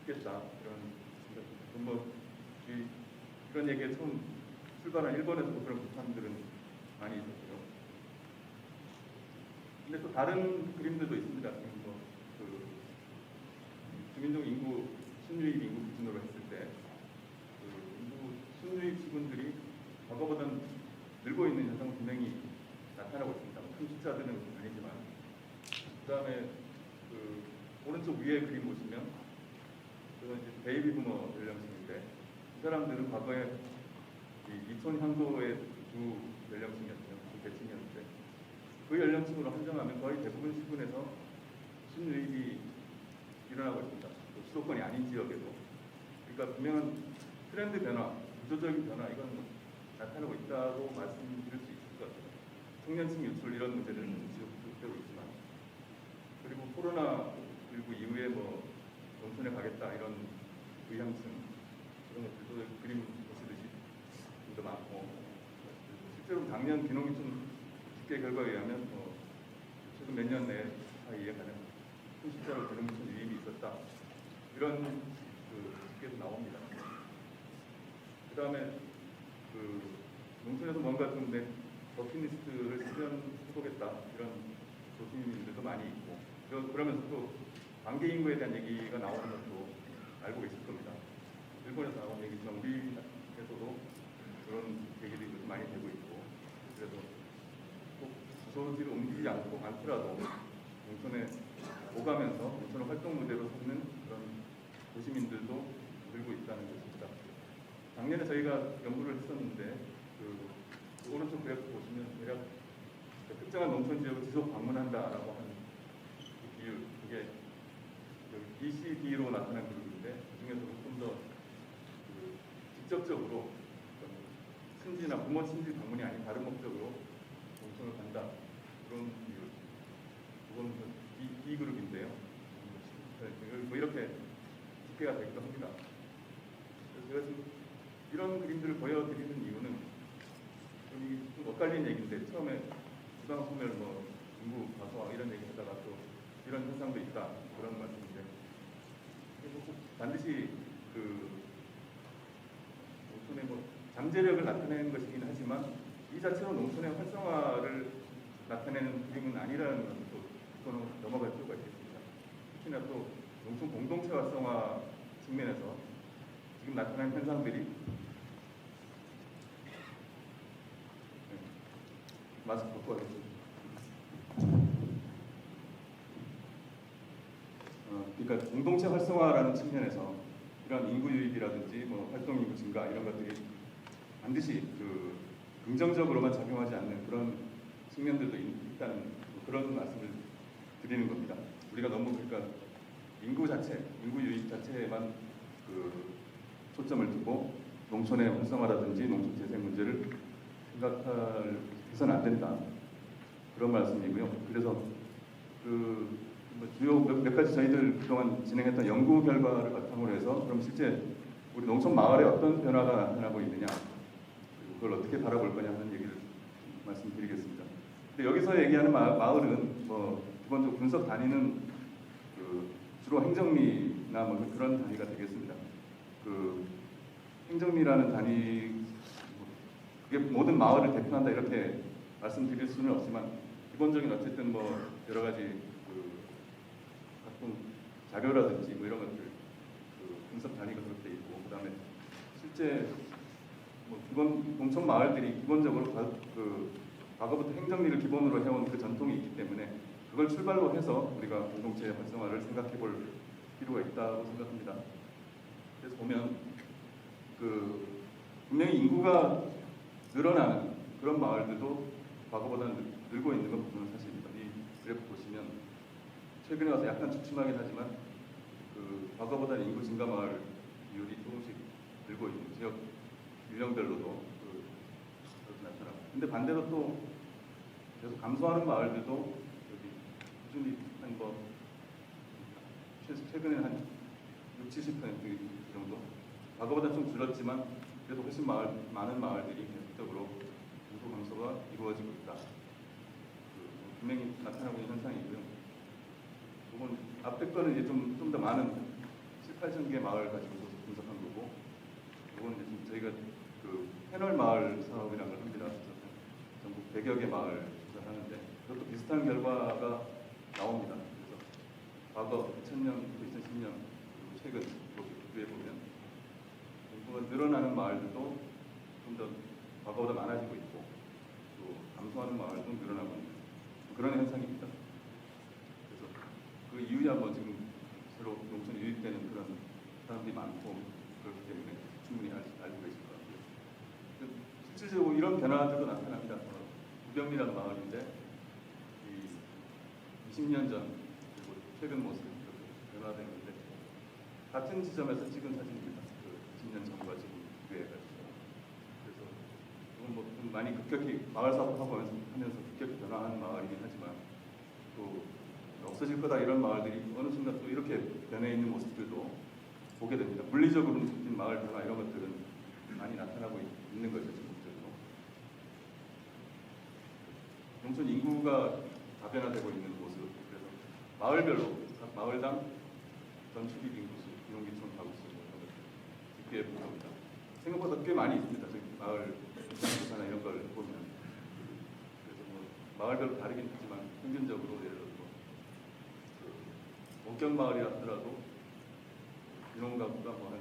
있겠다 이런 생각입니다. 뭐 이런 얘기에 처음 출발한 일본에서도 그런 비판들은 많이 있었고요. 근데 또 다른 그림들도 있습니다. 그 주민족 인구 순유입 인구 기준으로 했을 때 그 인구 순유입 지분들이 과거보다는 늘고 있는 현상은 분명히 나타나고 있습니다. 큰 숫자들은 아니지만 그다음에 그 오른쪽 위에 그림 보시면 그건 이제 베이비 부머 연령층인데 이 사람들은 과거에 이 이촌 향도의 주 연령층이었죠. 주 계층이었는데 그 연령층으로 한정하면 거의 대부분 시군에서 순유입이 일어나고 있습니다. 수도권이 아닌 지역에도. 그러니까 분명한 트렌드 변화, 구조적인 변화 이건 나타나고 있다고 말씀드릴 수 있을 것 같아요. 청년층 유출 이런 문제는 지속되고 있지만 그리고 코로나19 이후에 뭐 농촌에 가겠다 이런 의향층 이런 것들도 그림 보시듯이 좀 더 많고 실제로 작년 비농기촌 집계 결과에 의하면 최근 몇 년 내 사이에 가장 큰 숫자로 비농기촌 유입이 있었다 이런 그 집계도 나옵니다. 그 다음에 그 농촌에서 뭔가 좀 내 버킷리스트를 실현해보겠다 이런 도시민들도 많이 있고 그러면서 또 관계 인구에 대한 얘기가 나오는 것도 알고 계실 겁니다. 일본에서 나온 얘기지만 우리에서도 그런 얘기들이 요즘 많이 되고 있고 그래서 꼭 주소지로 옮기지 않더라도 농촌에 오가면서 농촌을 활동 무대로 삼는 그런 도시민들도 늘고 있다는 것입니다. 작년에 저희가 연구를 했었는데 그 오른쪽 그래프 보시면 대략 특정한 농촌 지역을 지속 방문한다라고 하는 그 비율 그게 BCD로 나타난 그룹인데 그중에서도 좀 더 직접적으로 친지나 부모 친지 방문이 아닌 다른 목적으로 농촌을 간다 그런 비율 그건 B 그룹인데요. 뭐 이렇게 집계가 되기도 합니다. 그래서 제가 지금 이런 그림들을 보여드리는 이유는 좀 엇갈린 얘기인데 처음에 지방 소멸 뭐 인구 과소화 이런 얘기 하다가 또 이런 현상도 있다 그런 말씀인데 반드시 그 농촌의 뭐 잠재력을 나타내는 것이긴 하지만 이 자체로 농촌의 활성화를 나타내는 그림은 아니라는 것을 또 짚고 넘어갈 필요가 있겠습니다. 특히나 또 농촌 공동체 활성화 측면에서 지금 나타나는 현상들이 마스크 벗고 하겠습니다. 그러니까 공동체 활성화라는 측면에서 이런 인구 유입이라든지 뭐 활동 인구 증가 이런 것들이 반드시 그 긍정적으로만 작용하지 않는 그런 측면들도 있다는 그런 말씀을 드리는 겁니다. 우리가 너무 그러니까 인구 유입 자체에만 그 초점을 두고 농촌의 활성화라든지 농촌 재생 문제를 생각해서는 안 된다. 그런 말씀이고요. 그래서 그 뭐 주요 몇 가지 저희들 그동안 진행했던 연구 결과를 바탕으로 해서 그럼 실제 우리 농촌 마을에 어떤 변화가 나타나고 있느냐 그리고 그걸 어떻게 바라볼 거냐 하는 얘기를 말씀드리겠습니다. 근데 여기서 얘기하는 마을은 뭐 기본적으로 분석 단위는 그 주로 행정리나 뭐 그런 단위가 되겠습니다. 그 행정리라는 단위 그게 모든 마을을 대표한다 이렇게 말씀드릴 수는 없지만 기본적인 어쨌든 뭐 여러 가지 그 각종 자료라든지 뭐 이런 것들 그 분석 단위가 그렇게 있고 그다음에 실제 뭐 기본 농촌 마을들이 기본적으로 과거부터 행정리를 기본으로 해온 그 전통이 있기 때문에 그걸 출발로 해서 우리가 공동체 활성화를 생각해볼 필요가 있다고 생각합니다. 그래서 보면 분명히 인구가 늘어나는 그런 마을들도 과거보다는 늘고 있는 건 분명한 사실입니다. 이 그래프 보시면 최근에 와서 약간 주춤하긴 하지만 과거보다는 인구 증가 마을 비율이 조금씩 늘고 있는 지역 유형별로도 그렇게 나타나고. 근데 반대로 또 계속 감소하는 마을들도 여기 꾸준히 최근에 한 60, 70% 정도 과거보다 좀 줄었지만 그래도 훨씬 많은 마을들이 계속적으로 인구 감소가 이루어지고 있다. 분명히 나타나고 있는 현상이고요. 이건 앞에 거는 이제 좀 더 많은 7, 8천 개 마을 가지고 분석한 거고, 이건 이제 저희가 패널 마을 사업이라는 걸 합니다. 전국 100여 개 마을 조사를 하는데 그것도 비슷한 결과가 나옵니다. 그래서 과거 2000년, 2010년, 그리고 최근 비교해 보면 인구가 늘어나는 마을들도 좀 더 과거보다 많아지고 있고 또 감소하는 마을도 늘어나고 있는 그런 현상입니다. 그래서 그 이유야 뭐 지금 새로 농촌에 유입되는 그런 사람들이 많고 그렇기 때문에 충분히 알고 계실 것 같고요. 실질적으로 이런 변화들도 나타납니다. 구병리라는 마을인데 20년 전 그리고 최근 모습이 변화되는데 같은 지점에서 찍은 사진입니다. 20년 전과 지금 비교해가지고. 그래서 이건 뭐 좀 많이 급격히 마을 사업하고 하면서 급격히 변화한 마을이긴 하지만 또 없어질 거다 이런 마을들이 어느 순간 또 이렇게 변해 있는 모습들도 보게 됩니다. 물리적으로 느낀 마을 변화 이런 것들은 많이 나타나고 있는 거죠. 지금부터도. 농촌 인구가 다변화되고 있는 모습. 그래서 마을별로 각 마을당 전축입 인구수, 비농기촌 가구수 이렇게 보입니다. 생각보다 꽤 많이 있습니다. 저희 마을 조사나 이런 걸 보면. 그래서 뭐 마을별로 다르긴 하지만 평균적으로 예를 들어서 원격 마을이라 하더라도 비농 가구가 뭐 한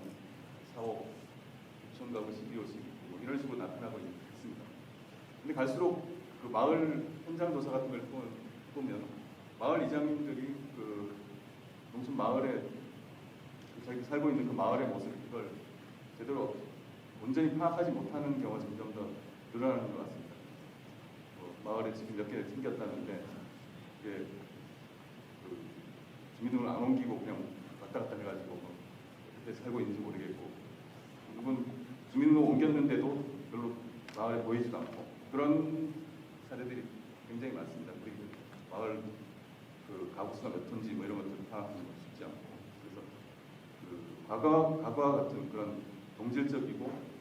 4, 5, 6천 가구, 12, 50 뭐 이런 식으로 나타나고 있습니다. 근데 갈수록 그 마을 현장 조사 같은 걸 보면 마을 이장님들이 농촌 마을에 자기 살고 있는 그 마을의 모습 이걸 제대로 온전히 파악하지 못하는 경우가 점점 더 늘어나는 것 같습니다. 마을에 지금 몇 개 생겼다는데 이게 주민등록을 안 옮기고 그냥 왔다 갔다 해가지고 그때 살고 있는지 모르겠고 누군 주민등록 옮겼는데도 별로 마을에 보이지도 않고 그런 사례들이 굉장히 많습니다. 그리고 마을 가구수가 몇 톤지 뭐 이런 것들을 파악하는 건 쉽지 않고 그래서 과거와 같은 그런 동질적이고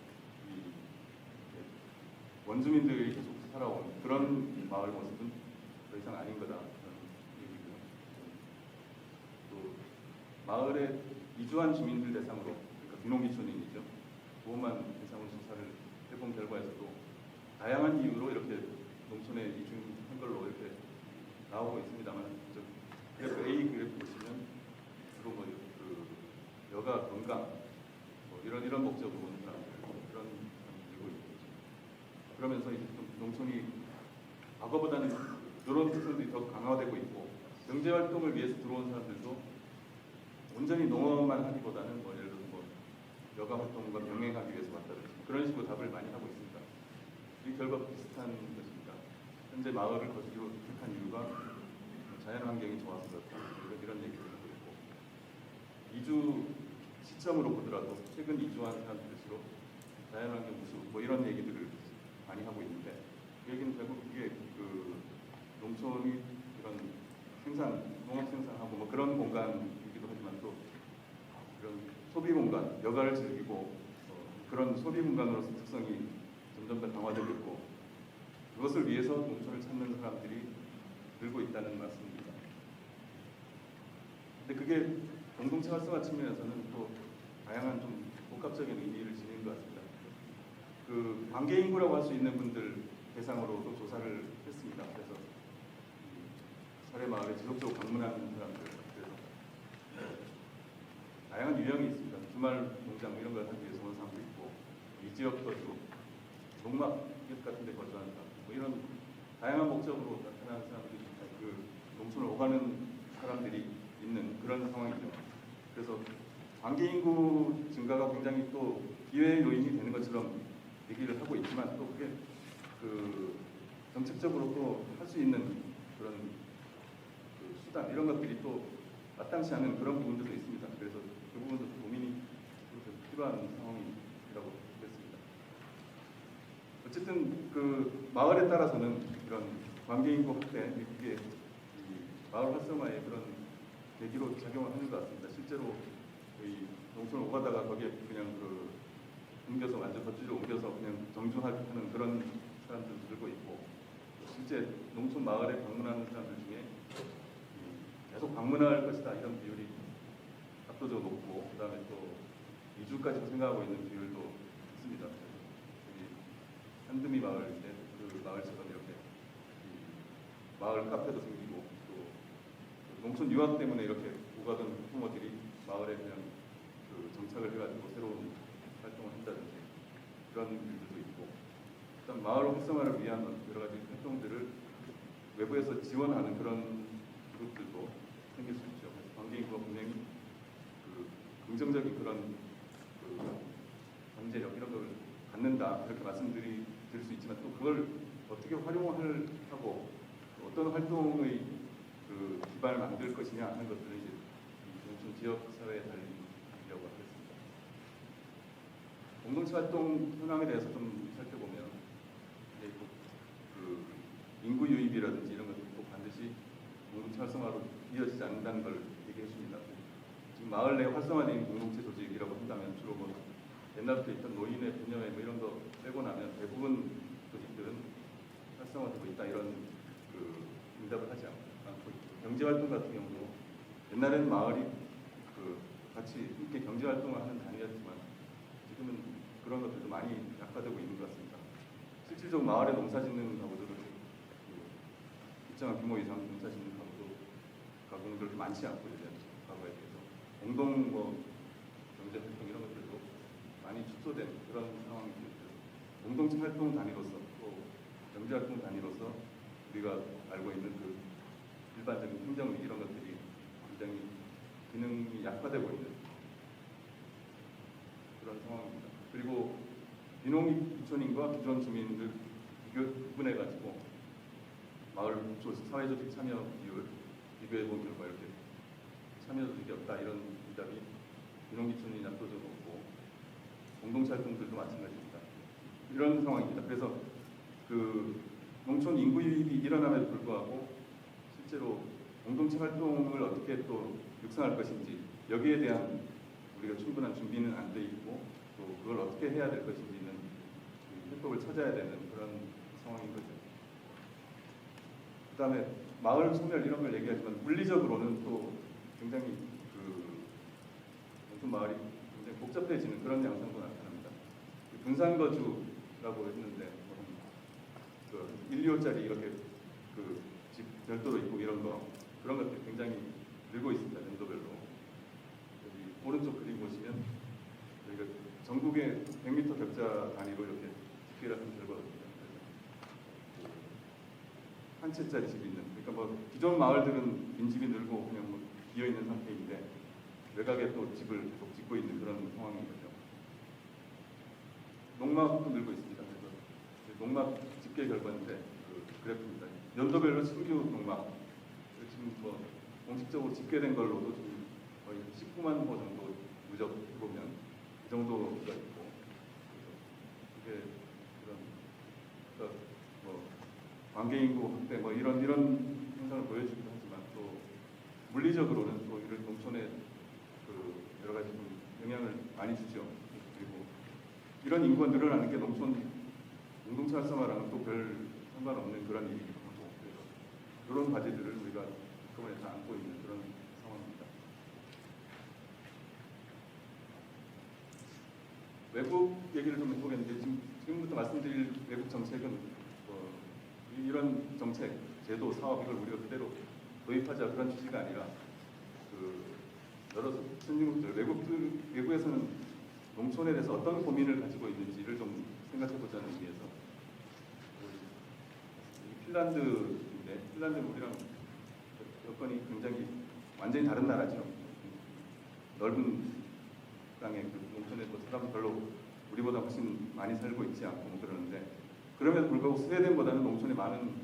원주민들이 계속 살아온 그런 마을 모습은 더 이상 아닌 거다 그런 얘기고요. 또 마을에 이주한 주민들 대상으로 그러니까 비농기촌인이죠. 그것만 대상으로 조사를 해본 결과에서도 다양한 이유로 이렇게 농촌에 이주한 걸로 이렇게 나오고 있습니다만 그래프 A 그래프 보시면 주로 뭐 여가 건강 뭐 이런 목적으로 오는 사람들 그런 들고 있고 그러면서 이제 좀 농촌이 과거보다는 이런 특성들이 더 강화되고 있고 경제 활동을 위해서 들어온 사람들도 온전히 농업만 하기보다는 뭐 예를 들어서 뭐 여가 활동과 병행하기 위해서 왔다든지 그런 식으로 답을 많이 하고 있습니다. 이 결과 비슷한 것입니다. 현재 마을을 거주지로 택한 이유가 자연 환경이 좋아서 그렇다 이런 얘기를 하고 있고 이주 시점으로 보더라도 최근 이주한 사람들일수록 자연 환경 무수 뭐 이런 얘기들을 많이 하고 있는데 그 얘기는 결국 이게 농촌이 이런 농업 생산하고 뭐 그런 공간이기도 하지만 또 이런 소비 공간, 여가를 즐기고 그런 소비 공간으로서 특성이 점점 더 강화되고 있고 그것을 위해서 농촌을 찾는 사람들이 늘고 있다는 말씀입니다. 근데 그게 공동체 활성화 측면에서는 또 다양한 좀 복합적인 의미를 지니는 것 같습니다. 관계 인구라고 할 수 있는 분들 대상으로도 조사를 했습니다. 그래서 사례 마을에 지속적으로 방문하는 사람들, 그래서 다양한 유형이 있습니다. 주말 농장 이런 걸 하기 위해서 오는 사람도 있고 이 지역 거주 농막 같은 데 거주하는 사람, 뭐 이런 다양한 목적으로 나타나는 사람들이 그 농촌을 오가는 사람들이 있는 그런 상황이죠. 그래서 관계 인구 증가가 굉장히 또 기회의 요인이 되는 것처럼 얘기를 하고 있지만 또 그게 그 정책적으로 또 할 수 있는 그런 그 수단 이런 것들이 또 마땅치 않은 그런 부분들도 있습니다. 그래서 그 부분도 고민이 필요한 상황이라고 보겠습니다. 어쨌든 그 마을에 따라서는 이런 관계 인구 확대 이게 이 마을 활성화의 그런 계기로 작용을 하는 것 같습니다. 실제로 이 농촌을 오가다가 거기에 그냥 그 옮겨서 완전 거주지로 옮겨서 그냥 정주하는 그런 사람들도 들고 있고 실제 농촌 마을에 방문하는 사람들 중에 계속 방문할 것이다 이런 비율이 압도적으로 높고 그다음에 또 이주까지 생각하고 있는 비율도 있습니다. 여기 한드미 마을인데 그 마을처럼 이렇게 마을 카페도 생기고 또 농촌 유학 때문에 이렇게 오가던 부모들이 마을에 그냥 그 정착을 해가지고 새로운 활동을 한다든지 그런 일들도 있고, 일단 마을 활성화를 위한 여러 가지 활동들을 외부에서 지원하는 그런 그룹들도 생길 수 있죠. 그래서 관계인구가 분명히 그 긍정적인 그런 그 잠재력 이런 걸 갖는다 그렇게 말씀드릴 수 있지만 또 그걸 어떻게 활용을 하고 어떤 활동의 그 기반을 만들 것이냐 하는 것들을 이제 농촌 지역 사회에 달리려고 하겠습니다. 공동체 활동 현황에 대해서 좀 살펴보면 이제 그 인구 유입이라든지 이런 것들도 반드시 공동체 활성화로 이어지지 않는다는 걸 얘기해 줍니다. 지금 마을 내 활성화된 공동체 조직이라고 한다면 주로 뭐 옛날부터 있던 노인의 분녀회 뭐 이런 거 빼고 나면 대부분 조직들은 활성화되고 있다 이런 그 응답을 하지 않고 있고, 경제활동 같은 경우도 옛날에는 마을이 그 같이 함께 경제활동을 하는 단위였지만 지금은 그런 것들도 많이 약화되고 있는 것 같습니다. 실질적으로 마을에 농사짓는 가구들은 그 일정한 규모 이상 농사짓는 가구들도 많지 않고 이제 과거에 비해서 공동 뭐 경제활동 이런 것들도 많이 축소된 그런 상황이 되죠. 공동체 활동 단위로서 또 경제활동 단위로서 우리가 알고 있는 그 일반적인 행정 이런 것들이 굉장히 기능이 약화되고 있는 그런 상황입니다. 그리고 비농촌인과 기존 주민들 구분해가지고 마을 사회조직 참여 비율 비교해본 결과 이렇게 참여 조직이 없다 이런 응답이 비농기촌이 압도적으로 높고 공동체 활동들도 마찬가지입니다. 이런 상황입니다. 그래서 그 농촌 인구 유입이 일어남에도 불구하고 실제로 공동체 활동을 어떻게 또 육성할 것인지 여기에 대한 우리가 충분한 준비는 안 돼 있고 또 그걸 어떻게 해야 될 것인지는 해법을 찾아야 되는 그런 상황인 거죠. 그 다음에 마을 소멸 이런 걸 얘기하지만 물리적으로는 또 굉장히 그 농촌 마을이 굉장히 복잡해지는 그런 양상도 나타납니다. 분산 거주라고 했는데 그 1, 2호짜리 이렇게 그 집 별도로 있고 이런 거 그런 것들이 굉장히 늘고 있습니다. 연도별로. 여기 오른쪽 그림 보시면 저희가 전국의 100m 격자 단위로 이렇게 집계를 한 결과거든요. 한 채짜리 집이 있는. 그러니까 뭐 기존 마을들은 빈집이 늘고 그냥 뭐 비어 있는 상태인데 외곽에 또 집을 계속 짓고 있는 그런 상황인 거죠. 농막도 늘고 있습니다. 그래서 농막 집계 결과인데 그 그래프입니다. 연도별로 신규 농막 지금 뭐 공식적으로 집계된 걸로도 지금 거의 19만 호 정도 누적 보면 이 정도가 있고 이게 그런 그러니까 뭐 관계 인구 확대 뭐 이런 현상을 보여주기도 하지만 또 물리적으로는 또 이런 농촌에 그 여러 가지 좀 영향을 많이 주죠. 그리고 이런 인구가 늘어나는 게 농촌 공동체 활성화랑은 또 별 상관없는 그런 일이기도 하고 그래서 이런 과제들을 우리가 한꺼번에 다 안고 있는 그런 상황입니다. 외국 얘기를 좀 해보겠는데 지금부터 말씀드릴 외국 정책은 이런 정책, 제도, 사업 이걸 우리가 그대로 도입하자 그런 취지가 아니라 그 여러 선진국들, 외국에서는 농촌에 대해서 어떤 고민을 가지고 있는지를 좀 생각해보자는 의미에서 핀란드인데 핀란드는 우리랑 여건이 굉장히 완전히 다른 나라죠. 넓은 땅에 그 농촌에 또 사람 별로 우리보다 훨씬 많이 살고 있지 않고 뭐 그러는데 그럼에도 불구하고 스웨덴보다는 농촌에 많은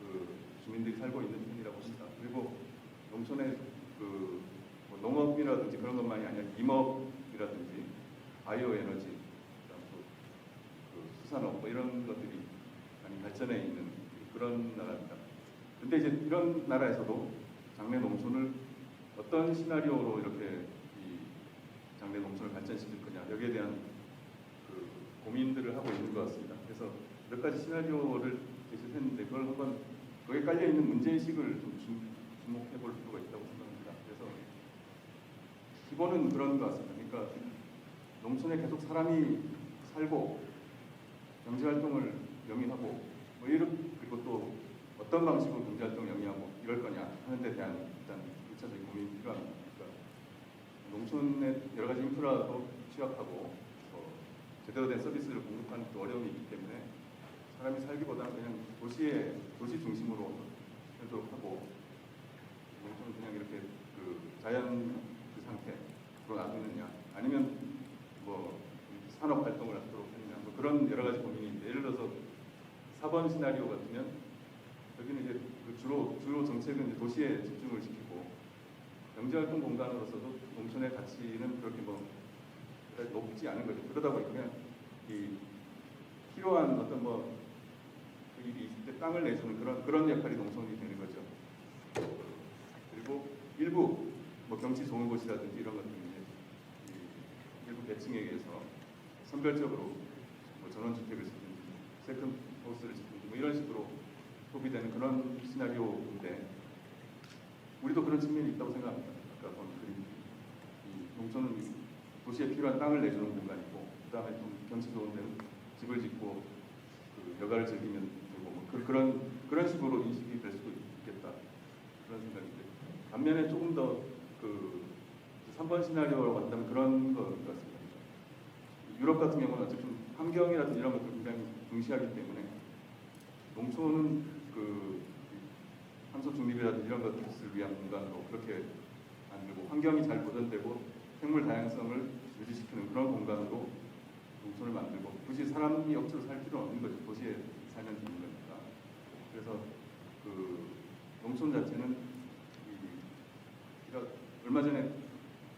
그 주민들이 살고 있는 편이라고 봅니다. 그리고 농촌에 그뭐 농업이라든지 그런 것만이 아니라 임업이라든지 바이오 에너지, 그다음 그 수산업 뭐 이런 것들이 많이 발전해 있는 그런 나라입니다. 근데 이제 이런 나라에서도 장래 농촌을 어떤 시나리오로 이렇게 이 장래 농촌을 발전시킬 거냐 여기에 대한 그 고민들을 하고 있는 것 같습니다. 그래서 몇 가지 시나리오를 제시했는데 그걸 한번 거기에 깔려 있는 문제의식을 좀 주목해 볼 필요가 있다고 생각합니다. 그래서 기본은 그런 것 같습니다. 그러니까 농촌에 계속 사람이 살고 경제활동을 영위하고 뭐 그리고 또 어떤 방식으로 경제활동을 영위하고 이럴 거냐 하는 데 대한 일단 1차적인 고민이 필요합니다. 그러니까 농촌의 여러 가지 인프라도 취약하고 제대로 된 서비스를 공급하는 또 어려움이 있기 때문에 사람이 살기보다는 그냥 도시 중심으로 살도록 하고 농촌은 그냥 이렇게 그 자연 그 상태로 놔두느냐 아니면 뭐 산업 활동을 하도록 하느냐 뭐 그런 여러 가지 고민이 있는데 예를 들어서 4번 시나리오 같으면 여기는 이제 그 주로 정책은 이제 도시에 집중을 시키고 경제활동 공간으로서도 농촌의 가치는 그렇게 뭐 높지 않은 거죠. 그러다 보니까 그냥 이 필요한 어떤 뭐 일이 있을 때 땅을 내주는 그런 역할이 농촌이 되는 거죠. 그리고 일부 뭐 경치 좋은 곳이라든지 이런 것들이 이제 일부 계층에 의해서 선별적으로 뭐 전원주택을 짓든지 세컨하우스를 짓든지 뭐 이런 식으로 소비되는 그런 시나리오인데 우리도 그런 측면이 있다고 생각합니다. 아까 본 그림 이 농촌은 도시에 필요한 땅을 내주는 공간이고 그 다음에 좀 경치 좋은 데는 집을 짓고 그 여가를 즐기면 되고 뭐 그런 식으로 인식이 될 수도 있겠다 그런 생각인데 반면에 조금 더 그 3번 시나리오로 간다면 그런 것 같습니다. 유럽 같은 경우는 어쨌든 환경이라든지 이런 것들 굉장히 중시하기 때문에 농촌은 그 탄소 중립이라든지 이런 것들을 위한 공간으로 그렇게 만들고 환경이 잘 보존되고 생물 다양성을 유지시키는 그런 공간으로 농촌을 만들고 굳이 사람이 억지로 살 필요는 없는 거죠. 도시에 살면 되는 거니까. 그래서 그 농촌 자체는 얼마 전에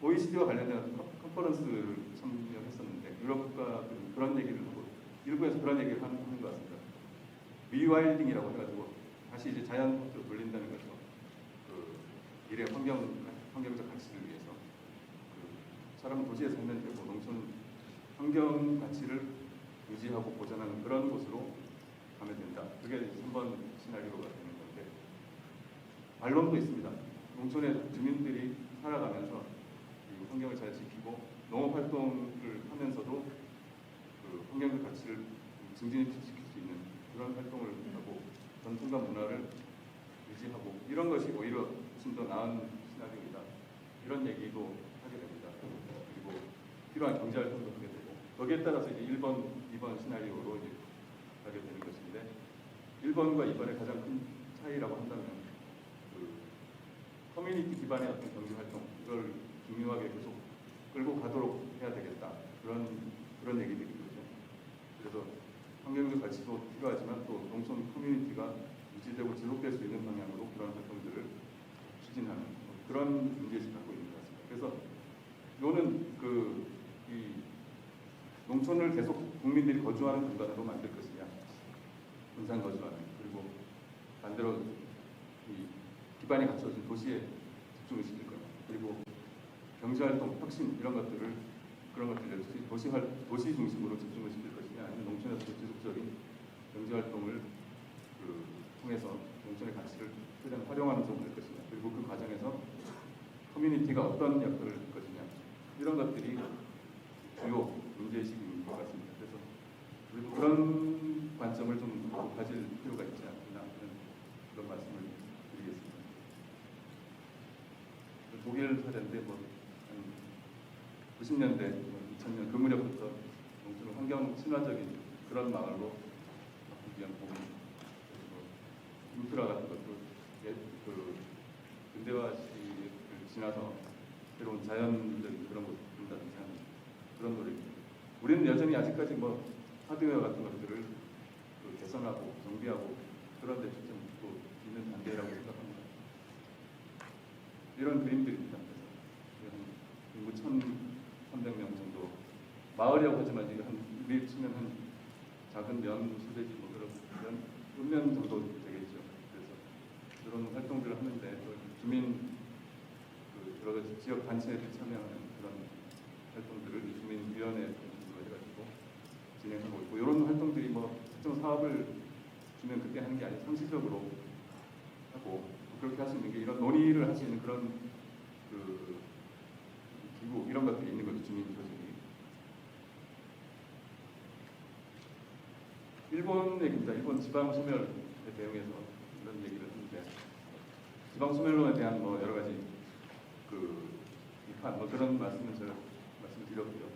OECD와 관련된 컨퍼런스를 참여했었는데 유럽 국가들은 그런 얘기를 하고 일부에서 그런 얘기를 하는 것 같습니다. 리와일딩이라고 해가지고 다시 이제 자연으로 돌린다는 거죠. 그 미래 환경적 가치를 위해서 사람은 도시에 살면 되고 농촌은 환경 가치를 유지하고 보존하는 그런 곳으로 가면 된다. 그게 3번 시나리오가 되는 건데 반론도 있습니다. 농촌의 주민들이 살아가면서 이 환경을 잘 지키고 농업 활동을 하면서도 그 환경적 가치를 증진시킬 수 있는 그런 활동을 하고 전통과 문화를 유지하고 이런 것이 오히려 훨씬 더 나은 시나리오이다. 이런 얘기도 하게 됩니다. 그리고 필요한 경제활동도 하게 되고 거기에 따라서 이제 1번, 2번 시나리오로 이제 가게 되는 것인데 1번과 2번의 가장 큰 차이라고 한다면 커뮤니티 기반의 어떤 경제활동 이걸 중요하게 계속 끌고 가도록 해야 되겠다 그런 얘기들이거든요. 그래서 환경적 가치도 필요하지만 또 농촌 커뮤니티가 유지되고 지속될 수 있는 방향으로 그런 활동들을 추진하는 그런 문제의식을 갖고 있는 것 같습니다. 그래서 이거는 이 농촌을 계속 국민들이 거주하는 공간으로 만들 것이냐 분산 거주하는 그리고 반대로 기반이 갖춰진 도시에 집중을 시킬 거냐 그리고 경제활동, 혁신 이런 것들을 그런 것들을 도시 중심으로 집중을 시킬 것이냐 아니면 농촌에서 지속적인 경제활동을 통해서 농촌의 가치를 최대한 활용하는 쪽으로 될 것이냐 그리고 그 과정에서 커뮤니티가 어떤 역할을 할 것이냐 이런 것들이 주요 문제의식인 것 같습니다. 그래서 우리도 그런 관점을 좀 가질 필요가 있지 않나 그런 말씀을 드리겠습니다. 독일 사례인데 한 90년대, 2000년 그 무렵부터 농촌을 환경 친화적인 그런 마을로 바꾸기 위한 고민, 인프라 같은 것도 그 근대화 시기를 지나서 새로운 자연적인 그런 것을 준다든지 하는 그런 노력입니다. 우리는 여전히 아직까지 뭐 하드웨어 같은 것들을 그 개선하고 정비하고 그런 데 좀 있는 단계라고 생각합니다. 이런 그림들입니다. 인구 1,300명 정도 마을이라고 하지만 이게 한 우리 치면 한 작은 면 소재지 뭐 그런 면 정도 되겠죠. 그래서 그런 활동들을 하는데 또 주민 그 여러 가지 지역 단체들이 참여하는 그런 활동들을 주민위원회 중심으로 해가지고 진행하고 있고 이런 활동들이 뭐 특정 사업을 주면 그때 하는 게 아니라 상시적으로 하고 그렇게 할 수 있는 게 이런 논의를 할 수 있는 그런 그 기구 이런 것들이 있는 거죠. 주민 조직이. 일본 얘기입니다. 일본 지방 소멸에 대응해서 이런 얘기를 하는데 지방 소멸론에 대한 뭐 여러 가지 그 비판 뭐 그런 말씀을 제가 말씀드렸고요.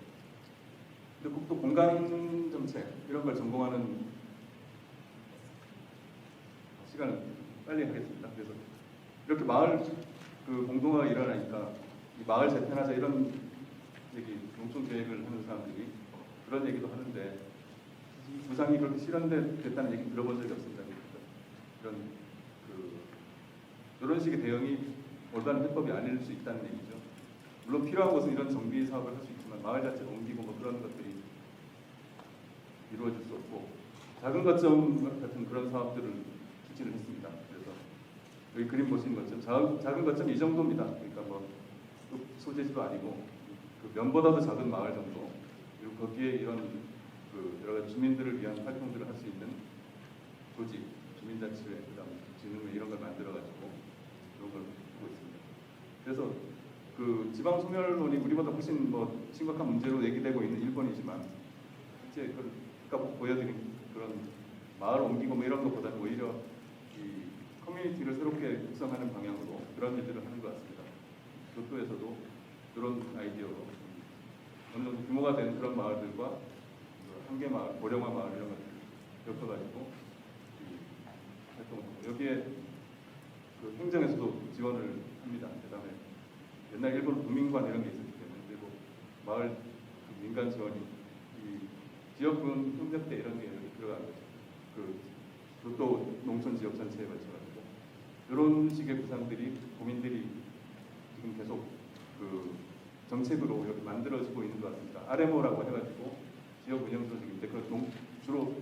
근데 또 공간 정책 이런 걸 전공하는 시간을 빨리 하겠습니다. 그래서 이렇게 마을 그 공동화가 일어나니까 이 마을 재편하자 이런 얘기 농촌 계획을 하는 사람들이 그런 얘기도 하는데 이 구상이 그렇게 실현됐다는 얘기 들어본 적이 없습니다. 이런 이런 식의 대응이 올바른 해법이 아닐 수 있다는 얘기죠. 물론 필요한 것은 이런 정비 사업을 할 수 있지만 마을 자체를 옮기고 뭐 그런 것들이 이루어질 수 없고 작은 거점 같은 그런 사업들을 추진을 했습니다. 그래서 여기 그림 보시는 것처럼 작은 거점 이 정도입니다. 그러니까 뭐 소재지도 아니고 그 면보다도 작은 마을 정도 그리고 거기에 이런 그 여러 가지 주민들을 위한 활동들을 할 수 있는 조직, 주민자치회, 그다음 진흥회 이런 걸 만들어가지고 이런 걸 하고 있습니다. 그래서 그 지방 소멸론이 우리보다 훨씬 뭐 심각한 문제로 얘기되고 있는 일본이지만 실제 아까 보여드린 그런 마을 옮기고 뭐 이런 것보다는 오히려 이 커뮤니티를 새롭게 육성하는 방향으로 그런 일들을 하는 것 같습니다. 교토에서도 그런 아이디어로 어느 정도 규모가 된 그런 마을들과 한계 마을, 고령화 마을 이런 것들을 엮어가지고 활동하고 여기에 그 행정에서도 지원을 합니다. 그다음에 옛날 일본 국민관 이런 게 있었기 때문에 그리고 마을 그 민간 지원이 이 지역군 협력대 이런 게 여기 들어간 거죠. 그 교토 농촌 지역 전체에 걸쳐가지고 이런 식의 구상들이 고민들이 지금 계속 그 정책으로 여기 만들어지고 있는 것 같습니다. RMO라고 해가지고 지역 운영 조직인데 그 주로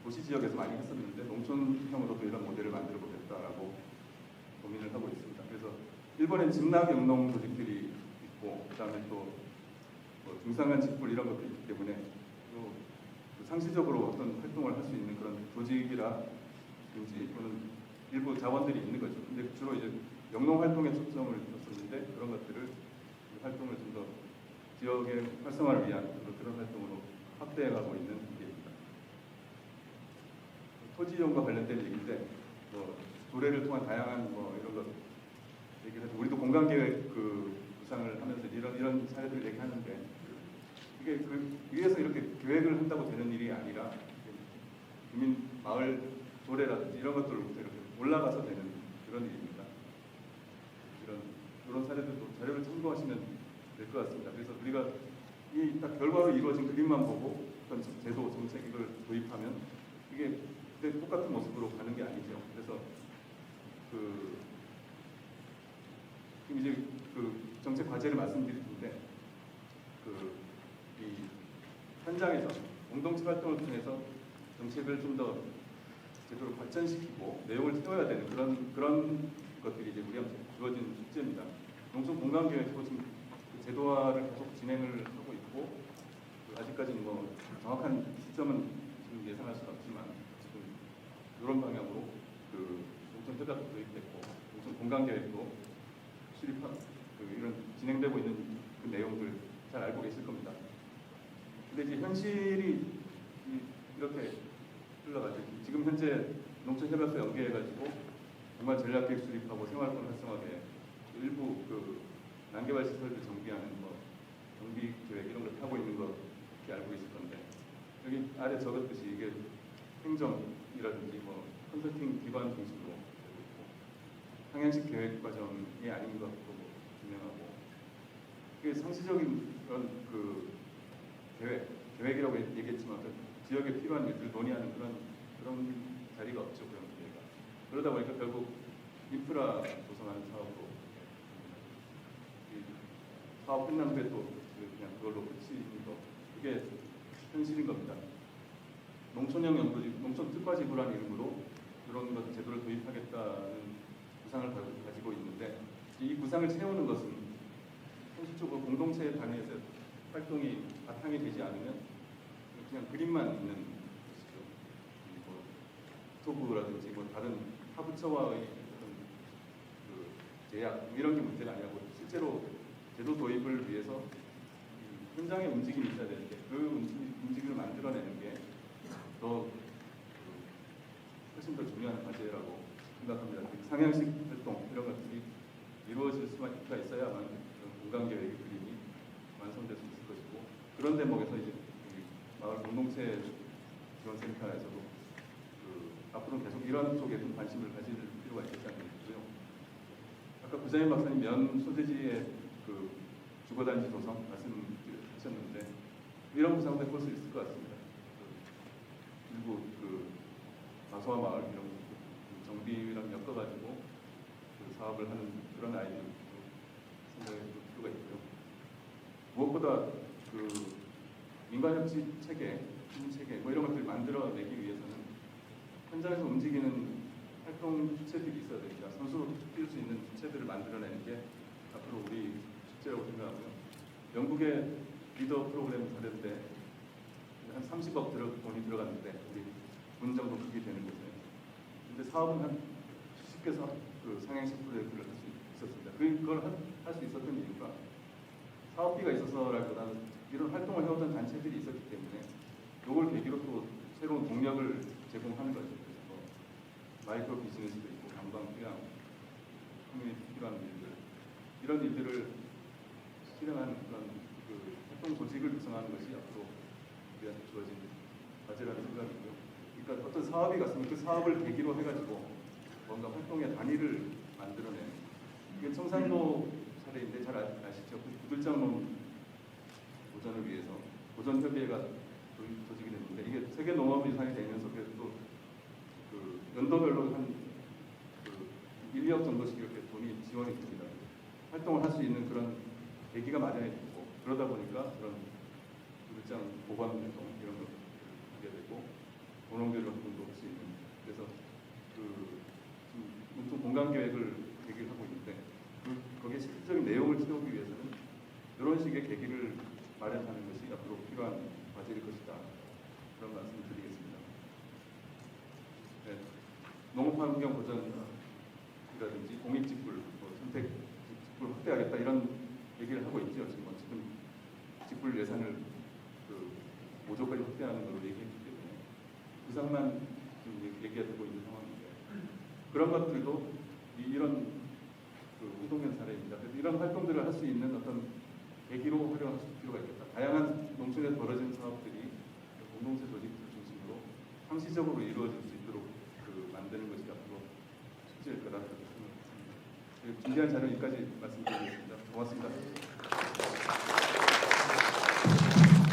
도시 지역에서 많이 했었는데 농촌형으로도 이런 모델을 만들어 보겠다라고 고민을 하고 있습니다. 그래서 일본엔 직락영농 조직들이 있고 그다음에 또뭐 중상한 직불 이런 것도 있기 때문에 또 상시적으로 어떤 활동을 할 수 있는 그런 조직이라든지 또는 일부 자원들이 있는 거죠. 근데 주로 이제 영농 활동에 초점을 뒀었는데 그런 것들을 활동을 좀 더 지역의 활성화를 위한 그런 활동으로 확대해가고 있는 단계입니다. 토지 이용과 관련된 얘기인데 뭐 조례를 통한 다양한 뭐 이런 것 얘기를 해서 우리도 공간 계획 그 구상을 하면서 이런 사례들 얘기하는데 이게 그 위에서 이렇게 계획을 한다고 되는 일이 아니라 주민 마을 조례라든지 이런 것들로부터 이렇게 올라가서 되는 그런 일입니다. 이런 사례들도 자료를 참고하시면 될 것 같습니다. 그래서 우리가 이 딱 결과로 이루어진 그림만 보고 어떤 제도 정책 이걸 도입하면 이게 그때 똑같은 모습으로 가는 게 아니죠. 그래서 지금 이제 그 정책 과제를 말씀드릴 텐데 이 현장에서 공동체 활동을 통해서 정책을 좀 더 제대로 발전시키고 내용을 세워야 되는 그런 것들이 이제 우리한테 주어진 숙제입니다. 농촌 공간계획도 지금 그 제도화를 계속 진행을 하고 있고 아직까지는 뭐 정확한 시점은 지금 예상할 수는 없지만 지금 이런 방향으로 그 농촌 협약도 도입됐고 농촌 공간계획도 수립하고 이런 진행되고 있는 그 내용들 잘 알고 계실 겁니다. 근데 이제 현실이 이렇게 흘러가죠. 지금 현재 농촌협약서 연계해가지고 정말 전략계획 수립하고 생활권 활성화계 일부 그 난개발 시설들 정비하는 뭐 정비 계획 이런 걸 하고 있는 거 이렇게 알고 있을 건데 여기 아래 적었듯이 이게 행정이 이라든지 뭐 컨설팅 기반 중심으로 되고 있고 상향식 계획 과정이 아닌 것도 분명하고 이게 상시적인 그런 그 계획이라고 얘기했지만 그 지역에 필요한 일들을 논의하는 그런 자리가 없죠. 그런 기회가. 그러다 보니까 결국 인프라 조성하는 사업으로 이 사업 끝난 후에 또 그냥 그걸로 끝이는 거 그게 현실인 겁니다. 농촌형 연구지, 농촌 특화지구라는 이름으로 그런 것 제도를 도입하겠다는 구상을 가지고 있는데 이 구상을 채우는 것은 현실적으로 공동체 단위에서 활동이 바탕이 되지 않으면 그냥 그림만 있는 것이죠. 뭐 토부라든지 뭐 다른 타부처와의 어떤 그 제약 이런 게 문제가 아니고 실제로 제도 도입을 위해서 현장의 움직임이 있어야 되는데 그 움직임을 만들어내는 게 더 훨씬 더 중요한 과제라고 생각합니다. 상향식 활동 이런 것들이 이루어질 수가 있어야만 공간 계획의 그림이 완성될 수 있을 것이고 그런 대목에서 이제 마을 공동체 지원센터에서도 앞으로 계속 이런 쪽에 좀 관심을 가질 필요가 있겠다는 얘기고요. 아까 부장님 박사님 면 소재지의 그 주거단지 조성 말씀하셨는데 이런 구상도 해볼 수 있을 것 같습니다. 그리고 마소화 마을 이런 정비랑 엮어가지고 사업을 하는 그런 아이디어도 생각해 볼 필요가 있고요. 무엇보다 민간협치 체계, 체계 뭐 이런 것들을 만들어내기 위해서는 현장에서 움직이는 활동 주체들이 있어야 됩니다. 선수로 뛸 수 있는 주체들을 만들어내는 게 앞으로 우리 숙제라고 생각하고요. 영국의 리더 프로그램 사례인데 한 30억 돈이 들어갔는데 우리 군 정도 크게 되는 거죠. 근데 사업은 한 70개서 상향식 프로젝트를 할 수 있었습니다. 그걸 할 수 있었던 이유가 사업비가 있어서라기보다는 이런 활동을 해오던 단체들이 있었기 때문에 이걸 계기로 또 새로운 동력을 제공하는 거죠. 그래서 뭐 마이크로 비즈니스도 있고 관광, 휴양, 커뮤니티 필요한 일들 이런 일들을 실행하는 그런 활동 조직을 구성하는 것이 앞으로 우리한테 주어진 과제라는 생각이고요. 그러니까 어떤 사업이 갔으면 그 사업을 계기로 해가지고 뭔가 활동의 단위를 만들어내는 이게 청산로 사례인데 잘 아시죠? 구들장농 보전을 위해서 보전협의회가 조직이 됐는데 이게 세계 농업유산이 되면서 그래도 또 연도별로 한 1, 2억 정도씩 이렇게 돈이 지원이 됩니다. 활동을 할 수 있는 그런 계기가 마련해지고 그러다 보니까 그런 구들장 보관 활동 이런 걸 하게 되고 본원별 활동도 할 수 있는 그래서 지금 공간 계획을 계기를 하고 있는데 거기에 실질적인 내용을 채우기 위해서는 이런 식의 계기를 마련하는 것이 앞으로 필요한 과제일 것이다. 그런 말씀을 드리겠습니다. 네. 농업환경 보전이라든지 공익직불, 선택직불 확대하겠다 이런 얘기를 하고 있죠. 지금 직불 예산을 모조까지 확대하는 걸로 얘기했기 때문에 구상만 지금 얘기가 되고 있는 상황인데 그런 것들도 이런 운동연 사례입니다. 그래서 이런 활동들을 할 수 있는 어떤 계기로 활용할 필요가 있겠다. 다양한 농촌에서 벌어진 사업들이 공동체 조직들 중심으로 상시적으로 이루어질 수 있도록 만드는 것이 앞으로 숙제일 거라고 생각합니다. 준비한 자료 여기까지 말씀드리겠습니다. 고맙습니다.